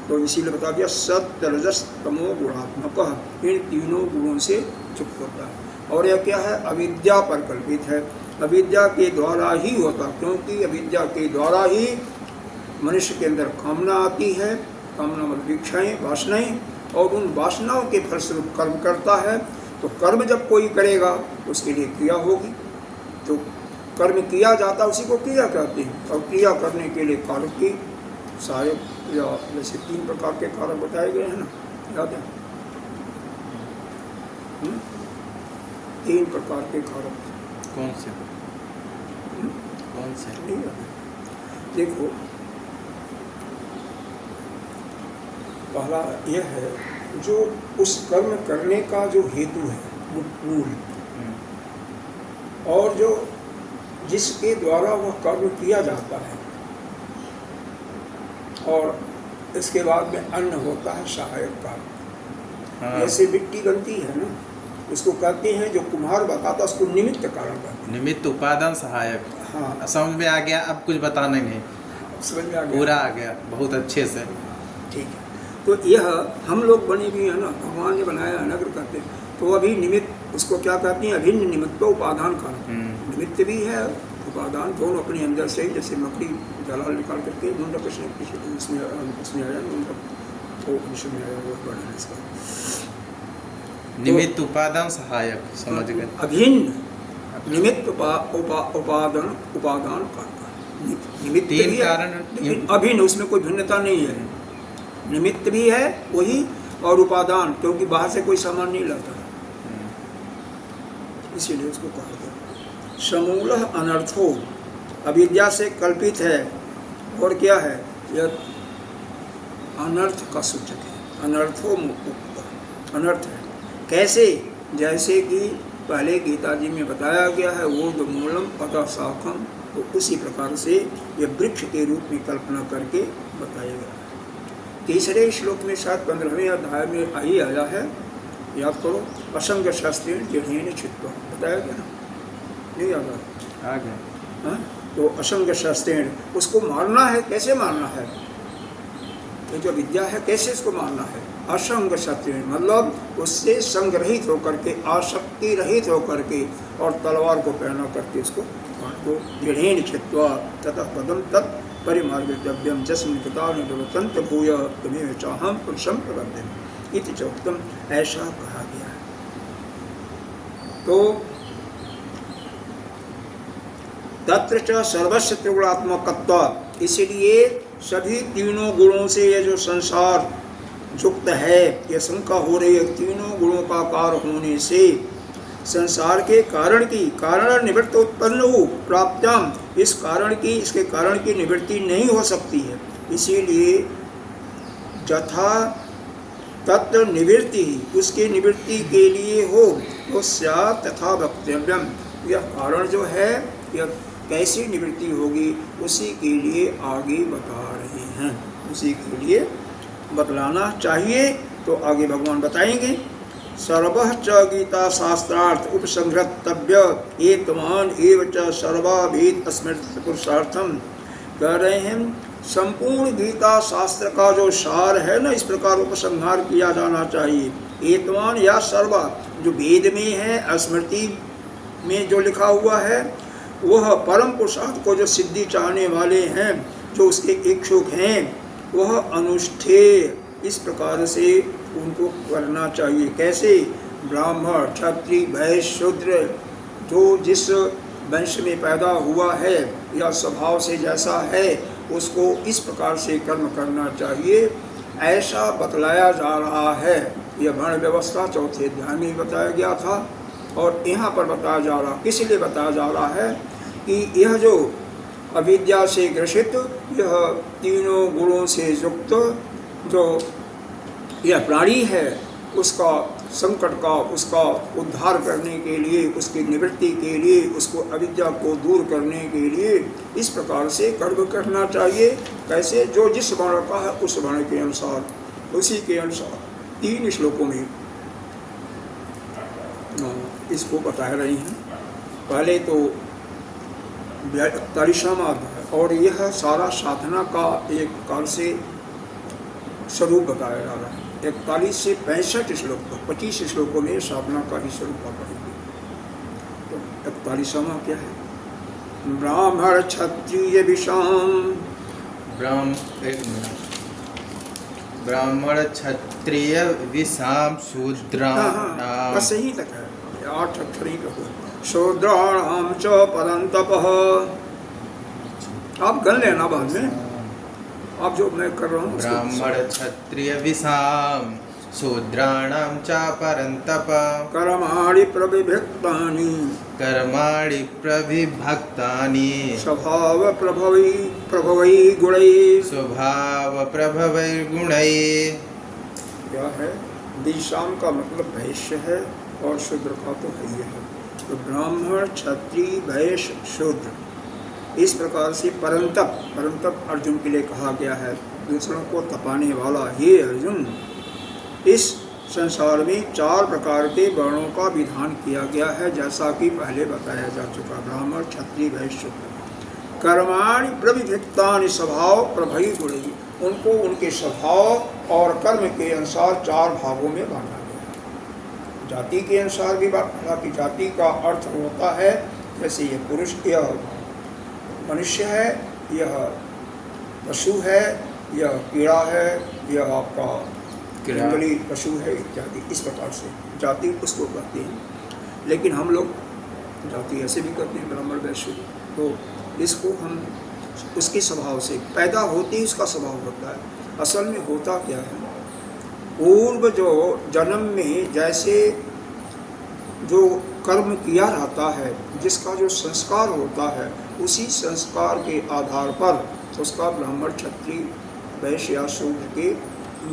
तो इसीलिए बता दिया सत्य रजस तमो गुणात्मक, इन तीनों गुणों से युक्त होता है। और यह क्या है, अविद्या पर कल्पित है, अविद्या के द्वारा ही होता, क्योंकि अविद्या के द्वारा ही मनुष्य के अंदर कामना आती है। कामना मतलब इच्छाएं, वासनाएं, और उन वासनाओं के फलस्वरूप कर्म करता है। तो कर्म जब कोई करेगा उसके लिए क्रिया होगी, तो कर्म किया जाता उसी को क्रिया कहते हैं। और क्रिया करने के लिए कारक की सहायक या जैसे 3 प्रकार के कारक बताए गए हैं ना, याद है 3 प्रकार के कारक। कौन से कौन से नहीं याद है? देखो, पहला यह है जो उस कर्म करने का जो हेतु है, वो मूल, और जो जिसके द्वारा वह कर्म किया जाता है, और इसके बाद में अन्न होता है सहायक कारक। हाँ। जैसे मिट्टी बनती है ना, उसको कहते हैं, जो कुम्हार बताता है उसको निमित्त कारण कहते हैं। निमित्त, उपादान, सहायक। हाँ, समझ में आ गया, अब कुछ बताना नहीं, समझ में आ गया, पूरा आ गया बहुत अच्छे से। ठीक है। तो यह हम लोग बने भी है ना, भगवान ने बनाया है, नगर कहते हैं। तो अभी निमित्त उसको क्या कहते हैं, अभिन्न निमित्त उपादान कारक। निमित्त भी है, उपादान, दोनों अपने अंदर से, जैसे मकड़ी जलाल निकाल करके ढूंढा उसमें आया, वो उसमें आया, वो बना है इसका। निमित्त, उपादान, सहायक, समझ गए। अभिन्न निमित्त उपादान कारक, निमित्त भी है, लेकिन अभिन्न, उसमें कोई भिन्नता नहीं है। निमित्त भी है वही, और उपादान, क्योंकि बाहर से कोई सामान नहीं लाता, इसीलिए उसको कहा गया। समूलः अनर्थो, अविद्या से कल्पित है, और क्या है, यह अनर्थ का सूचक है। अनर्थो मुक्त, अनर्थ है। कैसे, जैसे कि पहले गीता जी में बताया गया है, ऊर्ध्वमूलम अतः शाखम, तो उसी प्रकार से यह वृक्ष के रूप में कल्पना करके बताया गया। तीसरे श्लोक में शायद 15वें अध्याय में आई आया है, याद करो, असंग शास्त्रेण जड़ेन छित्त्वा, बताया गया ना, नहीं याद आ गया। तो असंग शास्त्रेण, उसको मारना है, कैसे मारना है, ये जो विद्या है कैसे इसको मारना है, असंग शास्त्रेण, मतलब उससे संग रहित होकर के, आसक्ति रहित होकर के, और तलवार को पहना करके उसको तो जड़ेन छित्त्वा ततः पदम तत् परिमार्गितव्यम जस्मिन् कृतानुतंत्र भूय तुम्हें चाहम पुरुषम प्रबद्धम इति चोक्तम, ऐसा कहा गया। तो तत्र च सर्वस्य त्रिगुणात्मकत्व, इसलिए सभी तीनों गुणों से ये जो संसार युक्त है। यह शंका हो रही है तीनों गुणों का कार होने से संसार के कारण की कारण निवृत्त उत्पन्न हो प्राप्त्याम, इस कारण की इसके कारण की निवृत्ति नहीं हो सकती है। इसीलिए यथा तत्र निवृत्ति उसकी निवृत्ति के लिए हो तो स्यात् तथा वक्तव्यम, यह कारण जो है यह कैसी निवृत्ति होगी उसी के लिए आगे बता रहे हैं, उसी के लिए बतलाना चाहिए। तो आगे भगवान बताएंगे सर्वः च गीता शास्त्रार्थ उपसंहृतव्य एकमान एव च सर्वाभीत स्मृत पुरुषार्थम। कह रहे हैं संपूर्ण गीता शास्त्र का जो सार है ना, इस प्रकार उपसंहार किया जाना चाहिए। एकमान या सर्वा, जो वेद में है, स्मृति में जो लिखा हुआ है, वह परम पुरुषार्थ को जो सिद्धि चाहने वाले हैं, जो उसके इच्छुक हैं, वह अनुष्ठेय इस प्रकार से उनको करना चाहिए। कैसे? ब्राह्मण क्षत्रिय वैश्य शूद्र, जो जिस वंश में पैदा हुआ है या स्वभाव से जैसा है उसको इस प्रकार से कर्म करना चाहिए, ऐसा बतलाया जा रहा है। यह वर्ण व्यवस्था चौथे अध्याय में बताया गया था और यहाँ पर बताया जा रहा, इसलिए बताया जा रहा है कि यह जो अविद्या से ग्रसित, यह तीनों गुणों से युक्त जो यह प्राणी है, उसका संकट का, उसका उद्धार करने के लिए, उसकी निवृत्ति के लिए, उसको अविद्या को दूर करने के लिए इस प्रकार से कर्म करना चाहिए। कैसे? जो जिस वर्ण का है उस वर्ण के अनुसार, उसी के अनुसार 3 श्लोकों में इसको बता रहे हैं। पहले तो 42वां अध्याय और यह सारा साधना का एक काल से स्वरूप बताया जा रहा है। 41 से 65 श्लोक तक 25 श्लोकों में साधना का ही स्वरूप पढ़ेंगे। तो 41वां क्या है? ब्राह्मण क्षत्रिय विषाम, ब्राह्मण क्षत्रिय विषाम शूद्राणाम, बस यही तक है, 8 अक्षर ही कहो। शूद्राणाम च परंतपः, आप गण लेना बाद में, आप जो मैं कर रहा हूँ। ब्राह्मण क्षत्रिय विषाम शूद्राणाम च परंतप कर्माणि प्रविभक्तानि, कर्माणि प्रविभक्तानि स्वभाव प्रभवै गुणैः, स्वभाव प्रभवै गुणैः। क्या है? विषाम का मतलब वैश्य है और शूद्र का तो है ही है। तो ब्राह्मण क्षत्रिय वैश्य शूद्र इस प्रकार से परंतप, परंतप अर्जुन के लिए कहा गया है, दूसरों को तपाने वाला। हे अर्जुन, इस संसार में 4 प्रकार के वर्णों का विधान किया गया है, जैसा कि पहले बताया जा चुका। ब्राह्मण क्षत्रिय वैश्य शूद्र। कर्माणि प्रविभक्तानि स्वभाव प्रभवै गुणैः, उनको उनके स्वभाव और कर्म के अनुसार 4 भागों में बांटा गया। जाति के अनुसार भी बांटा कि जाति का अर्थ होता है जैसे ये पुरुष, यह मनुष्य है, यह पशु है, यह कीड़ा है, यह आपका जंगली पशु है इत्यादि। इस प्रकार से जाति उसको कहते हैं। लेकिन हम लोग जाति ऐसे भी करते हैं, ब्राह्मण वैश्य, तो इसको हम उसके स्वभाव से पैदा होते ही उसका स्वभाव होता है। असल में होता क्या है? पूर्व जो जन्म में जैसे जो कर्म किया रहता है, जिसका जो संस्कार होता है, उसी संस्कार के आधार पर उसका ब्राह्मण क्षत्रिय वैश्य या शूद्र के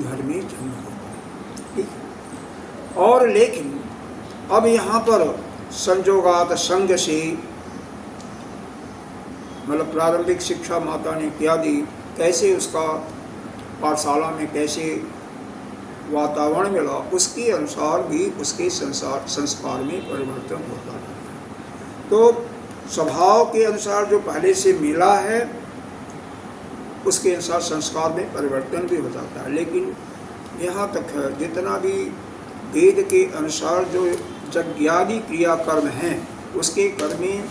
घर में जन्म होता है। ठीक। और लेकिन अब यहाँ पर संजोगात संग से, मतलब प्रारंभिक शिक्षा माता ने क्या दी, कैसे उसका पाठशाला में कैसे वातावरण मिला, उसके अनुसार भी उसके संस्कार में परिवर्तन होता है। तो स्वभाव के अनुसार जो पहले से मिला है उसके अनुसार संस्कार में परिवर्तन भी हो जाता है। लेकिन यहाँ तक है, जितना भी वेद के अनुसार जो यज्ञादि क्रिया कर्म हैं, उसके कर्म में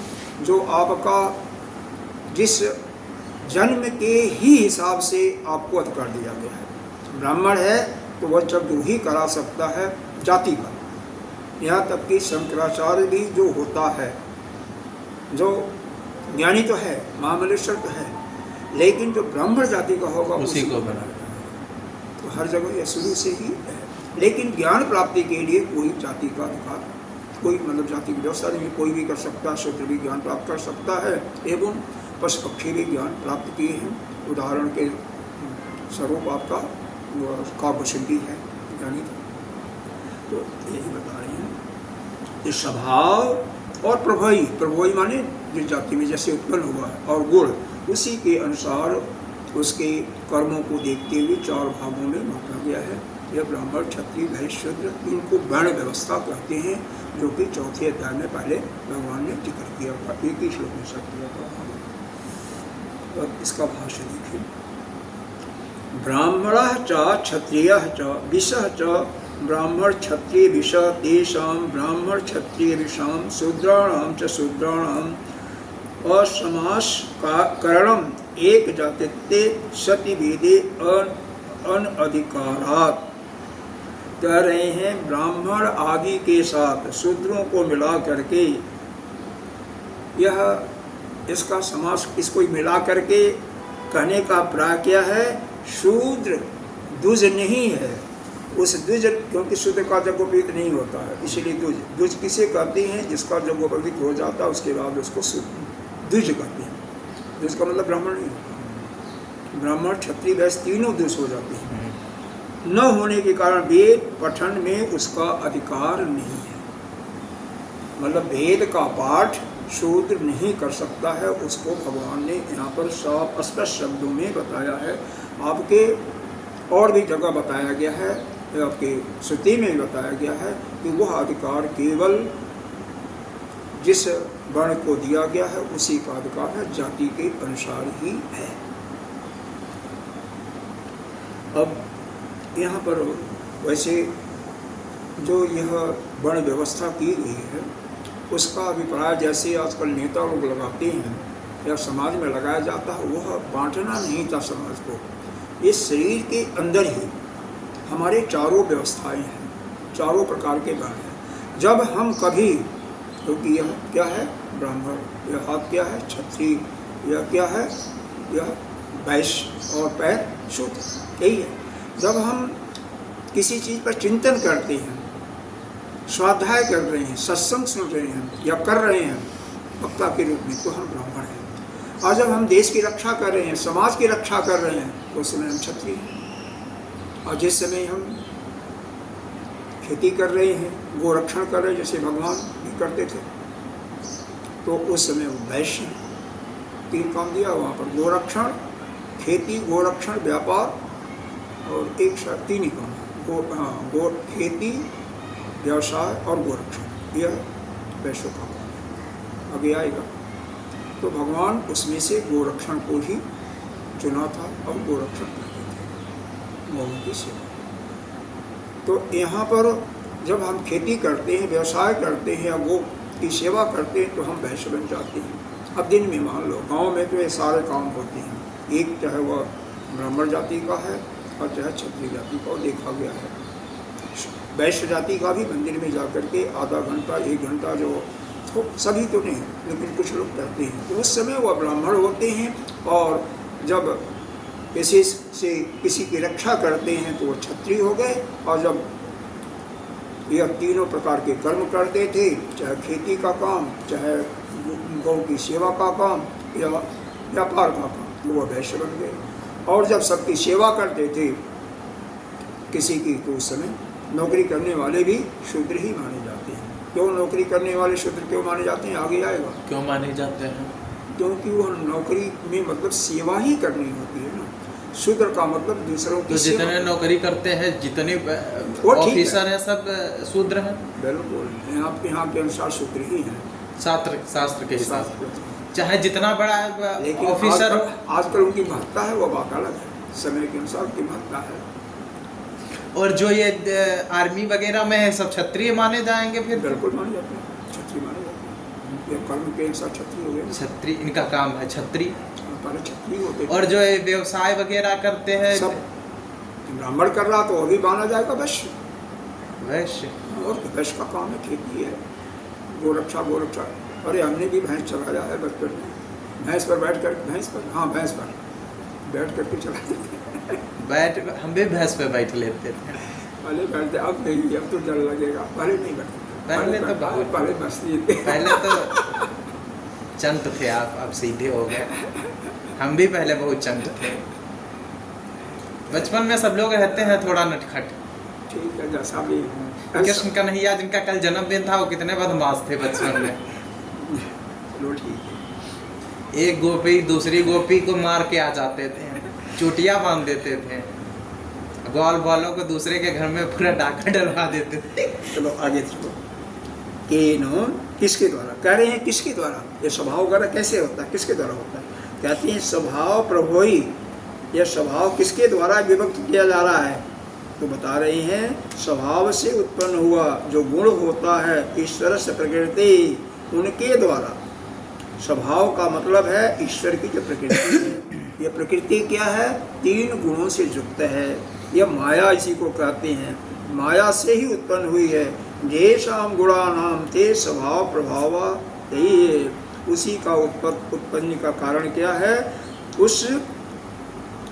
जो आपका जिस जन्म के ही हिसाब से आपको अधिकार दिया गया है। ब्राह्मण है तो वह यज्ञ ही करा सकता है जाति का। यहाँ तक कि शंकराचार्य भी जो होता है, जो ज्ञानी तो है, महामलेश्वर तो है, लेकिन जो ब्राह्मण जाति का होगा उसी को बनाया। तो हर जगह यह शुरू से ही है। लेकिन ज्ञान प्राप्ति के लिए कोई जाति का अधिकार, कोई मतलब जाति की व्यवस्था नहीं, कोई भी कर सकता है, शूद्र भी ज्ञान प्राप्त कर सकता है एवं पशु पक्षी भी ज्ञान प्राप्त किए हैं। उदाहरण के स्वरूप आपका काव्यसिद्धि है यानी, तो यही बता रहे हैं कि स्वभाव और प्रभवी, प्रभवी माने जिस जाति में जैसे उत्पन्न हुआ है, और गुण उसी के अनुसार उसके कर्मों को देखते हुए 4 भागों में बांटा गया है। यह ब्राह्मण, क्षत्रिय, वैश्य, शूद्र, इनको वर्ण व्यवस्था कहते हैं, जो कि 4थे अध्याय में पहले भगवान ने जिक्र किया था, एक ही श्लोक में सब किया था। और इसका भाष्य देखिए, ब्राह्मणः च क्षत्रियः च विषः च ब्राह्मण क्षत्रिय विष तेषां ब्राह्मण क्षत्रिय विषां शूद्राणां च शूद्राणां असमासकरणम् एक जातित्वे सति भेदे अनधिकारात्। कह रहे हैं ब्राह्मण आदि के साथ शूद्रों को मिला करके, यह इसका समास, इसको मिला करके कहने का प्राय क्या है, शूद्र द्विज नहीं है। उस द्विज, क्योंकि शूद्र का यज्ञोपवीत नहीं होता है, इसलिए द्विज, द्विज किसे कहते हैं, जिसका यज्ञोपवीत हो जाता है उसके बाद उसको द्विज कहते हैं। द्विज का मतलब ब्राह्मण नहीं होता, ब्राह्मण क्षत्रिय वैश्य तीनों द्विज हो जाते हैं। न होने के कारण वेद पठन में उसका अधिकार नहीं है, मतलब वेद का पाठ शूद्र नहीं कर सकता है, उसको भगवान ने यहाँ पर साफ स्पष्ट शब्दों में बताया है। आपके और भी जगह बताया गया है, आपके श्रुति में भी बताया गया है कि वह अधिकार केवल जिस वर्ण को दिया गया है उसी का अधिकार है, जाति के अनुसार ही है। अब यहाँ पर वैसे जो यह वर्ण व्यवस्था की गई है उसका अभिप्राय जैसे आजकल नेता लोग लगाते हैं या समाज में लगाया जाता है, वह बांटना नहीं था समाज को। इस शरीर के अंदर ही हमारे चारों व्यवस्थाएं हैं, चारों प्रकार के वर्ण हैं। जब हम कभी, क्योंकि यह क्या है ब्राह्मण, यह हाथ क्या है क्षत्रिय, यह क्या है यह वैश्य और पैर शूद्र, यही है। जब हम किसी चीज़ पर चिंतन करते हैं, स्वाध्याय कर रहे हैं, सत्संग सुन रहे हैं या कर रहे हैं वक्ता के रूप में, तो हम ब्राह्मण हैं। और जब हम देश की रक्षा कर रहे हैं, समाज की रक्षा कर रहे हैं, तो उस समय हम क्षत्रिय हैं। और जिस समय हम खेती कर रहे हैं, गोरक्षण कर रहे हैं, जैसे भगवान भी करते थे, तो उस समय वो वैश्य हैं। 3 काम दिया वहाँ पर, गोरक्षण, खेती, गोरक्षण, व्यापार और एक 3 ही काम, खेती, व्यवसाय और गोरक्षण, यह वैश्य का काम आगे आएगा। तो भगवान उसमें से गोरक्षण को ही चुना था और गोरक्षण करते थे, गौओं की सेवा। तो यहाँ पर जब हम खेती करते हैं, व्यवसाय करते हैं या गौ की सेवा करते हैं, तो हम वैश्य बन जाते हैं। अब दिन में मान लो गांव में तो ये सारे काम होते हैं, एक चाहे वह ब्राह्मण जाति का है और चाहे क्षत्रिय जाति का, देखा गया है। वैश्य जाति का भी मंदिर में जाकर के आधा घंटा 1 घंटा, जो तो सभी तो नहीं लेकिन कुछ लोग करते हैं, तो उस समय वह ब्राह्मण होते हैं। और जब किसी से किसी की रक्षा करते हैं तो वो क्षत्रिय हो गए। और जब यह तीनों प्रकार के कर्म करते थे, चाहे खेती का काम, चाहे गौ की सेवा का काम या व्यापार का काम, तो वह वैश्य बन गए। और जब सबकी सेवा करते थे किसी की, तो उस समय नौकरी करने वाले भी शूद्र ही माने जाते हैं। क्यों नौकरी करने वाले शूद्र क्यों माने जाते हैं, आगे आएगा। क्यों माने जाते हैं? क्योंकि वह नौकरी में मतलब सेवा ही करनी होती है ना। शूद्र का मतलब दूसरों की तो सेवा। जितने नौकरी करते हैं, जितने ऑफिसर हैं, सब शूद्र हैं। बिल्कुल, यहाँ के अनुसार शूद्र ही हैं, शास्त्र के हिसाब से, चाहे जितना बड़ा लेकिन ऑफिसर। आजकल उनकी महत्ता है, वह बात अलग है, समय के अनुसार उनकी महत्ता है। और जो ये आर्मी वगैरह में है, सब क्षत्रिय माने जाएंगे फिर? बिल्कुल माने जाते हैं, क्षत्रिय माने जाते हैं। ये कर्म के अनुसार क्षत्रिय हो गए, क्षत्रिय इनका काम है, क्षत्रिय। क्षत्रिय होते। और जो ये व्यवसाय वगैरह करते हैं, सब ब्राह्मण कर रहा तो अभी माना जाएगा वैश्य। और वैश्य का काम है, खेती है, गोरक्षा। अरे हमने भी भैंस चलाया है बचपन में, भैंस पर बैठ कर, भैंस पर बैठ करके चलाते थे। हम भी भैंस पे बैठ लेते थे। पहले बैठते, अब नहीं, अब तो डर लगेगा। पहले नहीं बैठते, पहले तो बहुत, पहले बस लिए थे। पहले तो चंट थे आप, अब सीधे हो गए। हम भी पहले बहुत चंट थे। बचपन में सब लोग रहते हैं थोड़ा नटखट। ठीक है, जैसा भी कृष्ण कन्हैया जिनका कल जन्मदिन था, वो कितने बदमाश थे बचपन में। चलो ठीक है। एक गोपी दूसरी गोपी को मार के आ जाते थे, चोटियां बांध देते थे, ग्वाल बालों को दूसरे के घर में पूरा डाका डलवा देते थे। चलो आगे चलो। केनो, किसके द्वारा कह रहे हैं, किसके द्वारा? ये स्वभाव वगैरह कैसे होता है, किसके द्वारा होता है? कहते हैं स्वभाव प्रभोई। यह स्वभाव किसके द्वारा विभक्त किया जा रहा है? तो बता रहे हैं स्वभाव से उत्पन्न हुआ जो गुण होता है ईश्वर से प्रकृति, उनके द्वारा। स्वभाव का मतलब है ईश्वर की जो प्रकृति है। यह प्रकृति क्या है? 3 गुणों से युक्त है। यह माया इसी को कहते हैं, माया से ही उत्पन्न हुई है। जेषाम गुणानाम ते स्वभाव प्रभाव, यही है उसी का उत्पन्न का कारण क्या है? उस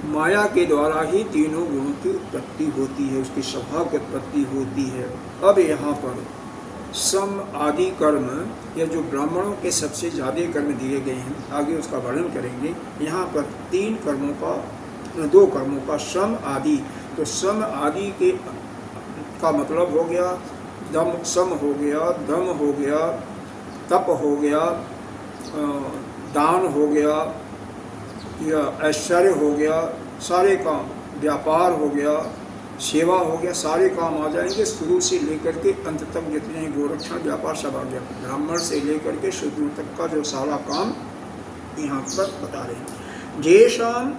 माया के द्वारा ही तीनों गुणों की उत्पत्ति होती है, उसकी स्वभाव की उत्पत्ति होती है। अब यहाँ पर सम आदि कर्म, यह जो ब्राह्मणों के सबसे ज़्यादा कर्म दिए गए हैं, आगे उसका वर्णन करेंगे। यहाँ पर 3 कर्मों का, 2 कर्मों का सम आदि। तो सम आदि के का मतलब हो गया दम, सम हो गया, दम हो गया, तप हो गया, दान हो गया, या ऐश्वर्य हो गया, सारे काम, व्यापार हो गया, सेवा हो गया, सारे काम आ जाएंगे। शुरू से लेकर के अंत तक जितने गोरक्षण व्यापार सब आ गया। ब्राह्मण से लेकर के शूद्र तक का जो सारा काम यहाँ पर बता रहे हैं। जेषाम,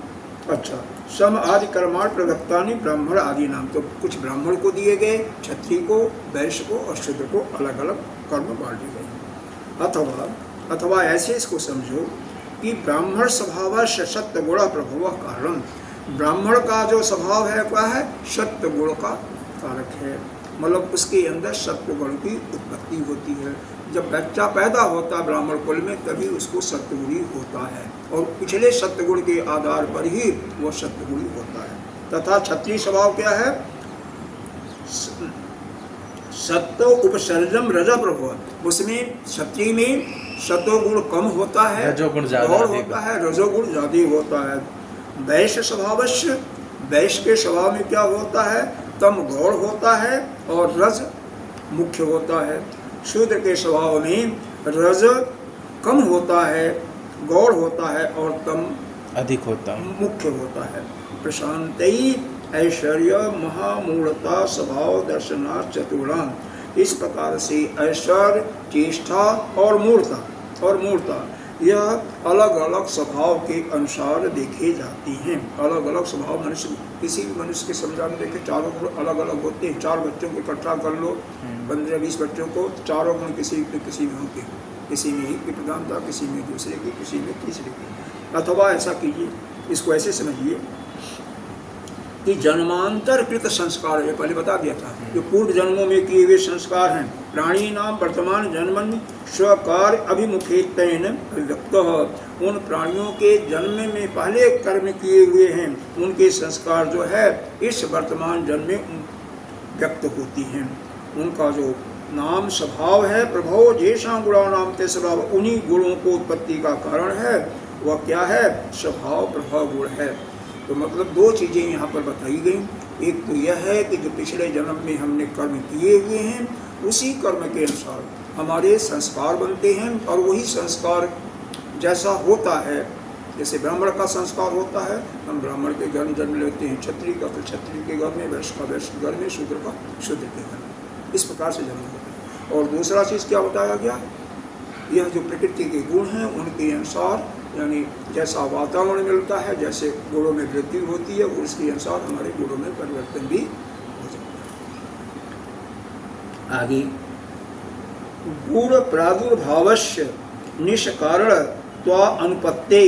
अच्छा, सम आदि कर्माण प्रदत्तानि ब्राह्मण आदि नाम। तो कुछ ब्राह्मण को दिए गए, क्षत्रिय को, वैश्य को और शूद्र को अलग अलग कर्म बांटे गए। अथवा ऐसे इसको समझो कि ब्राह्मण स्वभाव सत्य गुण प्रभव कारण। ब्राह्मण का जो स्वभाव है क्या है? सत्य गुण का कारक है, मतलब उसके अंदर सत्य गुण की उत्पत्ति होती है। जब बच्चा पैदा होता है ब्राह्मण कुल में, तभी उसको सत्वगुणी होता है, और पिछले सत्वगुण के आधार पर ही वो सत्वगुणी होता है। तथा क्षत्रिय स्वभाव क्या है? सत्व उपसर्जम रज प्रभव। उसमें क्षत्रिय में सत्वगुण कम होता है, रजोगुण ज्यादा होता है, रजोगुण ज्यादा होता है। वैश्य स्वभावश्य, वैश्य के स्वभाव में क्या होता है? तम गौड़ होता है और रज मुख्य होता है। शूद्र के स्वभाव में रज कम होता है, गौड़ होता है, और तम अधिक होता है, मुख्य होता है। प्रशांति ऐश्वर्य महामूढ़ता स्वभाव दर्शना चतुर्णाम। इस प्रकार से ऐश्वर्य, चेष्टा और मूर्ता यह अलग अलग स्वभाव के अनुसार देखे जाती हैं। अलग अलग स्वभाव मनुष्य, किसी भी मनुष्य के समझाने देखे चारों गुण अलग अलग होते हैं। 4 बच्चों को इकट्ठा कर लो, 15-20 बच्चों को, चारों गुण किसी में होते हैं। किसी में एक की प्रधानता, किसी में दूसरे की, किसी में तीसरे की। अथवा ऐसा कीजिए, इसको ऐसे समझिए कि जन्मांतर कृत संस्कार, ये पहले बता दिया था, जो पूर्व जन्मों में किए हुए संस्कार हैं। प्राणी नाम वर्तमान जन्मन स्वकार अभिमुखेतेन व्यक्त। उन प्राणियों के जन्म में पहले कर्म किए हुए हैं, उनके संस्कार जो है इस वर्तमान जन्म में व्यक्त होती हैं। उनका जो नाम स्वभाव है प्रभो जेषां गुणानाम ते स्वभाव, उन्हीं गुणों को उत्पत्ति का कारण है। वह क्या है? स्वभाव प्रभाव गुण है। तो मतलब 2 चीज़ें यहाँ पर बताई गई। एक तो यह है कि जो पिछले जन्म में हमने कर्म किए हुए हैं, उसी कर्म के अनुसार हमारे संस्कार बनते हैं, और वही संस्कार जैसा होता है, जैसे ब्राह्मण का संस्कार होता है, हम ब्राह्मण के घर में जन्म लेते हैं, क्षत्रिय का तो क्षत्रिय के घर में, वैश्य का वैश्य के घर में, शूद्र का शूद्र के घर में। इस प्रकार से जन्म होता है। और दूसरा चीज़ क्या बताया गया? यह जो प्रकृति के गुण हैं उनके अनुसार, यानी जैसा वातावरण मिलता है, जैसे गुणों में वृद्धि होती है, उसके अनुसार हमारे गुणों में परिवर्तन भी हो जाता है। आगे गुण प्रादुर्भावस्य निष्कारण त्वा अनुपत्ति,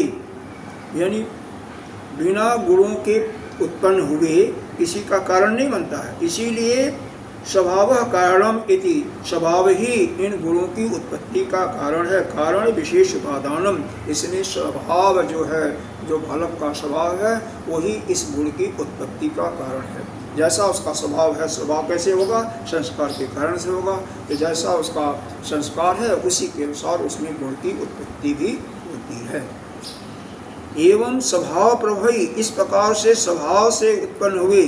यानी बिना गुणों के उत्पन्न हुए किसी का कारण नहीं बनता है। इसीलिए स्वभाव कारणम इति, स्वभाव ही इन गुणों की उत्पत्ति का कारण है। कारण विशेष उपादानम, इसमें स्वभाव जो है, जो बालक का स्वभाव है वही इस गुण की उत्पत्ति का कारण है। जैसा उसका स्वभाव है, स्वभाव कैसे होगा? संस्कार के कारण से होगा। तो जैसा उसका संस्कार है उसी के अनुसार उसमें गुण की उत्पत्ति भी होती है। एवं स्वभाव प्रभवी, इस प्रकार से स्वभाव से उत्पन्न हुए,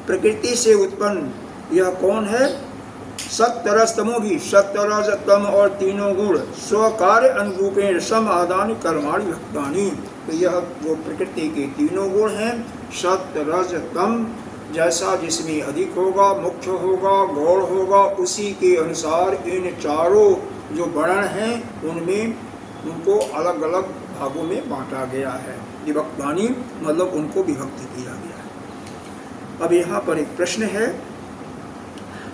प्रकृति से उत्पन्न यह कौन है? सत्य रज तमो भी, सत्य रज तम और तीनों गुण स्वकार्य अनुरूपेण सम आदान कर्माणि भक्तानि। तो यह जो प्रकृति के तीनों गुण हैं, सत्य रज तम, जैसा जिसमें अधिक होगा, मुख्य होगा, गौण होगा, उसी के अनुसार इन चारों जो वर्ण हैं उनमें उनको अलग अलग भागों में बांटा गया है। विभक्तानि मतलब उनको विभक्त किया गया है। अब यहाँ पर एक प्रश्न है,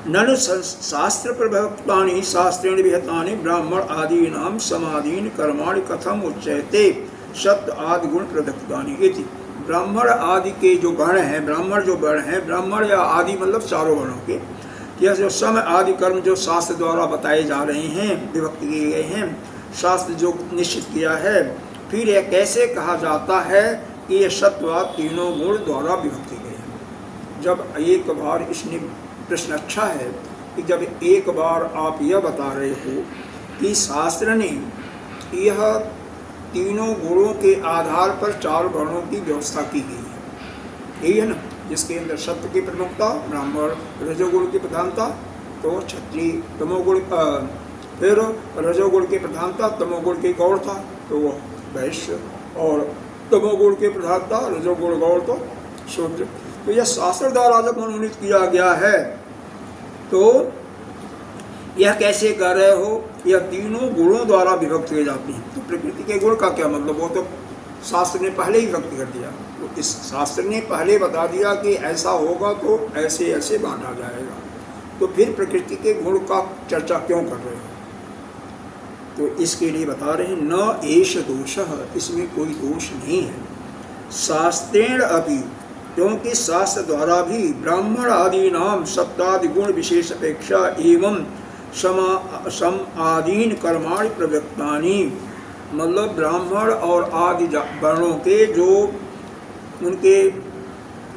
ननु शास्त्र प्रभक्तानि शास्त्रेण विहितानि ब्राह्मण आदीनां समादीन कर्माणि कथम उच्यते सत्य आदि गुण प्रदत्तानि इति। ब्राह्मण आदि के जो वर्ण हैं, ब्राह्मण जो वर्ण हैं, ब्राह्मण या आदि मतलब चारों वर्णों के, यह जो सम आदि कर्म जो शास्त्र द्वारा बताए जा रहे हैं, विभक्त किए गए हैं, शास्त्र जो निश्चित किया है, फिर यह कैसे कहा जाता है कि ये सत्वाद तीनों गुण द्वारा विभक्त किए गए हैं? जब एक बार इसने प्रश्न अच्छा है कि जब एक बार आप यह बता रहे हो कि शास्त्र ने यह तीनों गुणों के आधार पर चार वर्णों की व्यवस्था की गई है, यही है ना, जिसके अंदर सत्य की प्रमुखता, ब्राह्मण रजोगुण की प्रधानता, तो क्षत्रिय तमोगुण, फिर रजोगुण की प्रधानता, तमोगुण की गौणता तो वो वैश्य, और तमोगुण की प्रधानता, रजोगुण गौण तो शूद्र। तो यह शास्त्र द्वारा जब मनोनीत किया गया है तो यह कैसे कर रहे हो? यह तीनों गुणों द्वारा विभक्त किए जाते हैं। तो प्रकृति के गुण का क्या मतलब? वो तो शास्त्र ने पहले ही व्यक्त कर दिया। तो इस शास्त्र ने पहले बता दिया कि ऐसा होगा तो ऐसे ऐसे बांटा जाएगा, तो फिर प्रकृति के गुण का चर्चा क्यों कर रहे हो? तो इसके लिए बता रहे हैं, न एष दोषः, इसमें कोई दोष नहीं है। शास्त्रेण अपि, क्योंकि शास्त्र द्वारा भी ब्राह्मण आदि नाम सप्तादि गुण विशेष अपेक्षा एवं सम आदीन कर्माणि प्रवक्तानि, मतलब ब्राह्मण और आदि वर्णों के जो उनके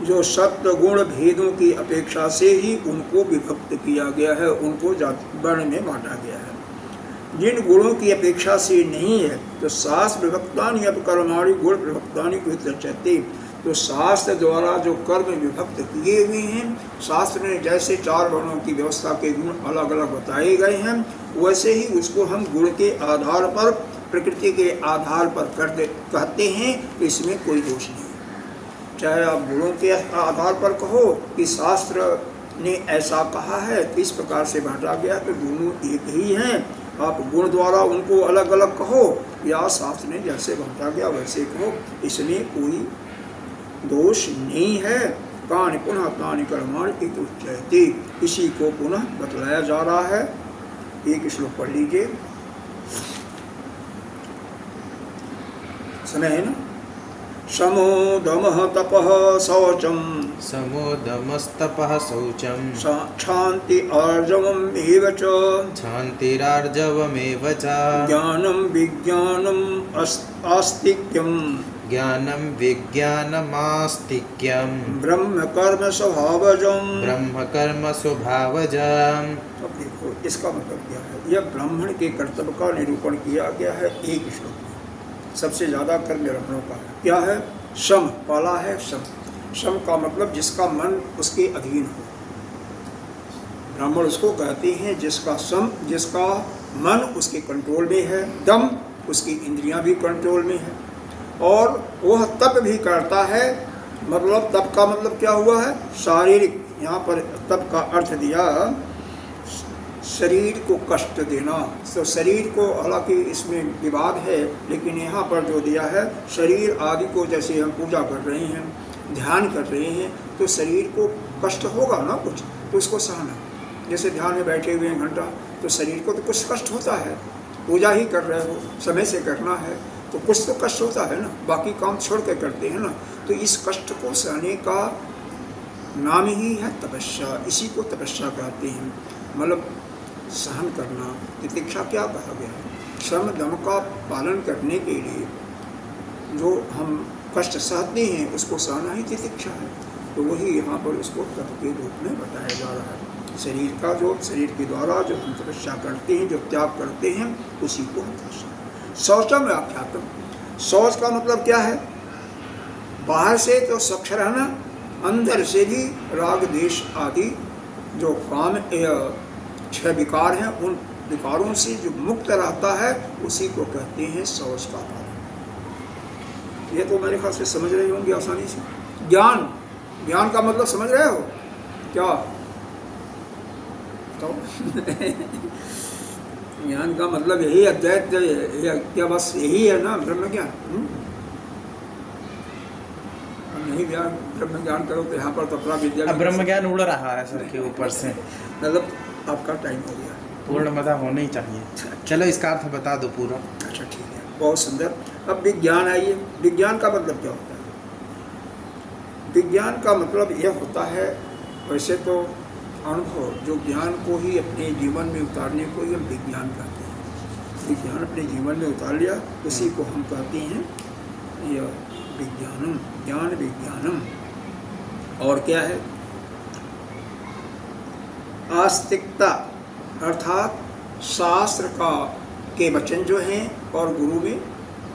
जो सत्य गुण भेदों की अपेक्षा से ही उनको विभक्त किया गया है, उनको जाति वर्ण में बांटा गया है। जिन गुणों की अपेक्षा से नहीं है तो शास्त्र विभक्तानि अब कर्माणि गुण विभक्तानि को चर्चते। तो शास्त्र द्वारा जो कर्म विभक्त किए हुए हैं, शास्त्र ने जैसे चार वर्णों की व्यवस्था के गुण अलग अलग बताए गए हैं, वैसे ही उसको हम गुण के आधार पर, प्रकृति के आधार पर कहते हैं, तो इसमें कोई दोष नहीं है। चाहे आप गुणों के आधार पर कहो कि शास्त्र ने ऐसा कहा है तो इस प्रकार से बांटा गया, तो दोनों एक ही हैं। आप गुण द्वारा उनको अलग अलग कहो या शास्त्र ने जैसे बांटा गया वैसे कहो, इसमें कोई दोष नहीं है। कानि पुनः तानि कर्माणि इति उच्यते, इसी को पुनः बतलाया जा रहा है। एक श्लोक पढ़ लीजिए, समय है ना। समो दमः तपः शौचम, समो दमस्तपः शौचम, क्षान्ति आर्जवम् एव च, क्षान्तिरार्जवमेव च, ज्ञानं विज्ञानम् आस्तिक्यम्, ज्ञानं विज्ञानमास्तिक्यं, ब्रह्म कर्म स्वभावजम्, ब्रह्म कर्म स्वभावजम्। अब देखो इसका मतलब क्या है। यह ब्राह्मण के कर्तव्य का निरूपण किया गया है एक श्लोक में। सबसे ज़्यादा कर्म ब्राह्मणों का है। क्या है? सम, पाला है सम। सम का मतलब जिसका मन उसके अधीन हो। ब्राह्मण उसको कहते हैं जिसका सम, जिसका मन उसके कंट्रोल में है, दम, उसकी इंद्रियां भी कंट्रोल में है, और वह तप भी करता है। मतलब तप का मतलब क्या हुआ है? शारीरिक। यहाँ पर तप का अर्थ दिया शरीर को कष्ट देना। तो शरीर को, हालांकि इसमें विवाद है, लेकिन यहाँ पर जो दिया है शरीर आदि को, जैसे हम पूजा कर रहे हैं, ध्यान कर रहे हैं, तो शरीर को कष्ट होगा ना कुछ, तो उसको सहना। जैसे ध्यान में बैठे हुए हैं घंटा, तो शरीर को तो कुछ कष्ट होता है। पूजा ही कर रहे हो, समय से करना है, तो कुछ तो कष्ट होता है ना, बाकी काम छोड़ के करते हैं ना। तो इस कष्ट को सहने का नाम ही है तपस्या, इसी को तपस्या कहते हैं। मतलब सहन करना, तितिक्षा क्या कहा गया है? श्रम दम का पालन करने के लिए जो हम कष्ट सहते हैं उसको सहना ही तितिक्षा है। तो वही यहाँ पर उसको तप के रूप में बताया जा रहा है। शरीर का जो शरीर के द्वारा जो हम तपस्या करते हैं, जो त्याग करते हैं, उसी को हम तपस्या। शौचम व्याख्यातम, शौच का मतलब क्या है? बाहर से तो स्वच्छ रहना, अंदर से भी राग देश आदि जो काम छह विकार हैं, उन विकारों से जो मुक्त रहता है उसी को कहते हैं शौच का पालन। ये तो मेरे ख्याल से समझ रहे होंगे आसानी से। ज्ञान, ज्ञान का मतलब समझ रहे हो क्या? तो ज्ञान का मतलब यही अद्वैत, क्या बस यही है ना ब्रह्म ज्ञान? नहीं ब्रह्म ज्ञान करो तो यहाँ पर तो अपना विद्या, अब ब्रह्म ज्ञान उड़ रहा है सर के ऊपर से। मतलब आपका टाइम हो गया, पूर्णमदा होना ही चाहिए। चलो इसका अर्थ बता दो पूरा। अच्छा ठीक है, बहुत सुंदर। अब विज्ञान आइए। विज्ञान का मतलब क्या होता है? विज्ञान का मतलब यह होता है, वैसे तो अनुभव, जो ज्ञान को ही अपने जीवन में उतारने को ही हम विज्ञान कहते हैं। विज्ञान अपने जीवन में उतार लिया, उसी को हम कहते हैं यह विज्ञानम, ज्ञान विज्ञानम। और क्या है? आस्तिकता, अर्थात शास्त्र का के वचन जो हैं और गुरु में,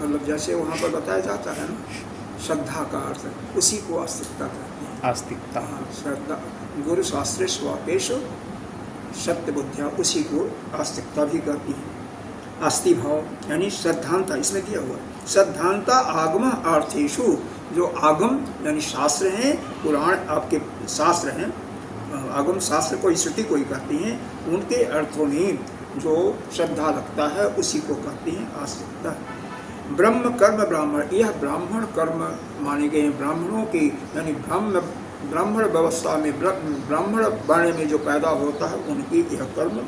मतलब जैसे वहाँ पर बताया जाता है ना, श्रद्धा का अर्थ, उसी को आस्तिकता कहते हैं। आस्तिकता, हाँ, श्रद्धा। गुरु शास्त्रे स्वापेशु सत्य बुद्धिया, उसी को आस्तिकता भी कहती है। आस्ति भाव यानी श्रद्धांता, इसमें दिया हुआ है श्रद्धांता आगम अर्थेशु, जो आगम यानी शास्त्र हैं, पुराण आपके शास्त्र हैं, आगम शास्त्र को श्रुति को ही कहते हैं, उनके अर्थों में जो श्रद्धा रखता है उसी को कहते हैं आस्तिकता। ब्रह्म कर्म ब्राह्मण, यह ब्राह्मण कर्म माने गए हैं। ब्राह्मणों की यानी ब्राह्मण व्यवस्था में, ब्राह्मण वर्ण में जो पैदा होता है उनकी यह कर्म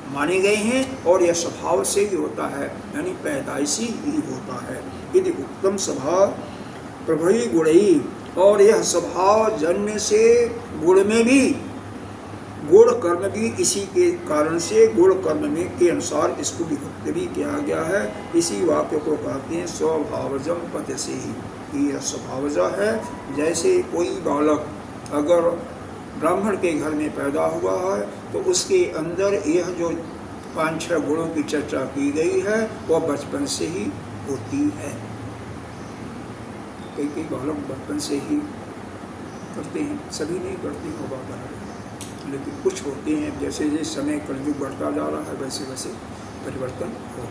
माने गए हैं, और यह स्वभाव से ही होता है, यानी पैदाइशी ही होता है। यदि उत्तम स्वभाव प्रभवी गुणई, और यह स्वभाव जन्म से गुण में भी, गुण कर्म भी इसी के कारण से, गुण कर्म में के अनुसार इसको विभक्त भी किया गया है। इसी वाक्य को कहते हैं स्वभावजम पद से ही। यह स्वभावजा है। जैसे कोई बालक अगर ब्राह्मण के घर में पैदा हुआ है तो उसके अंदर यह जो 5-6 गुणों की चर्चा की गई है वह बचपन से ही होती है। कई बालक बचपन से ही करते हैं, सभी नहीं करते होगा, लेकिन कुछ होते हैं। जैसे जैसे समय कलयुग बढ़ता जा रहा है वैसे वैसे परिवर्तन होगा।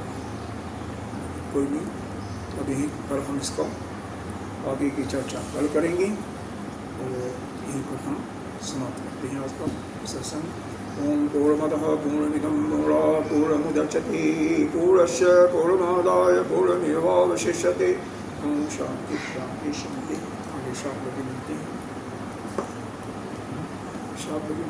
कोई नहीं, अब यहीं पर हम इसका आगे की चर्चा कल करेंगे, और यहीं पर हम समाप्त करते हैं आज का सत्संग। ओम पूर्णमदः पूर्णमिदं पूर्णात् पूर्णमुदच्यते पूर्णस्य पूर्णमादाय पूर्णमेवावशिष्यते। ओम शांति शांति शांति। आगे 7 बजे मिलते हैं, 7 बजे।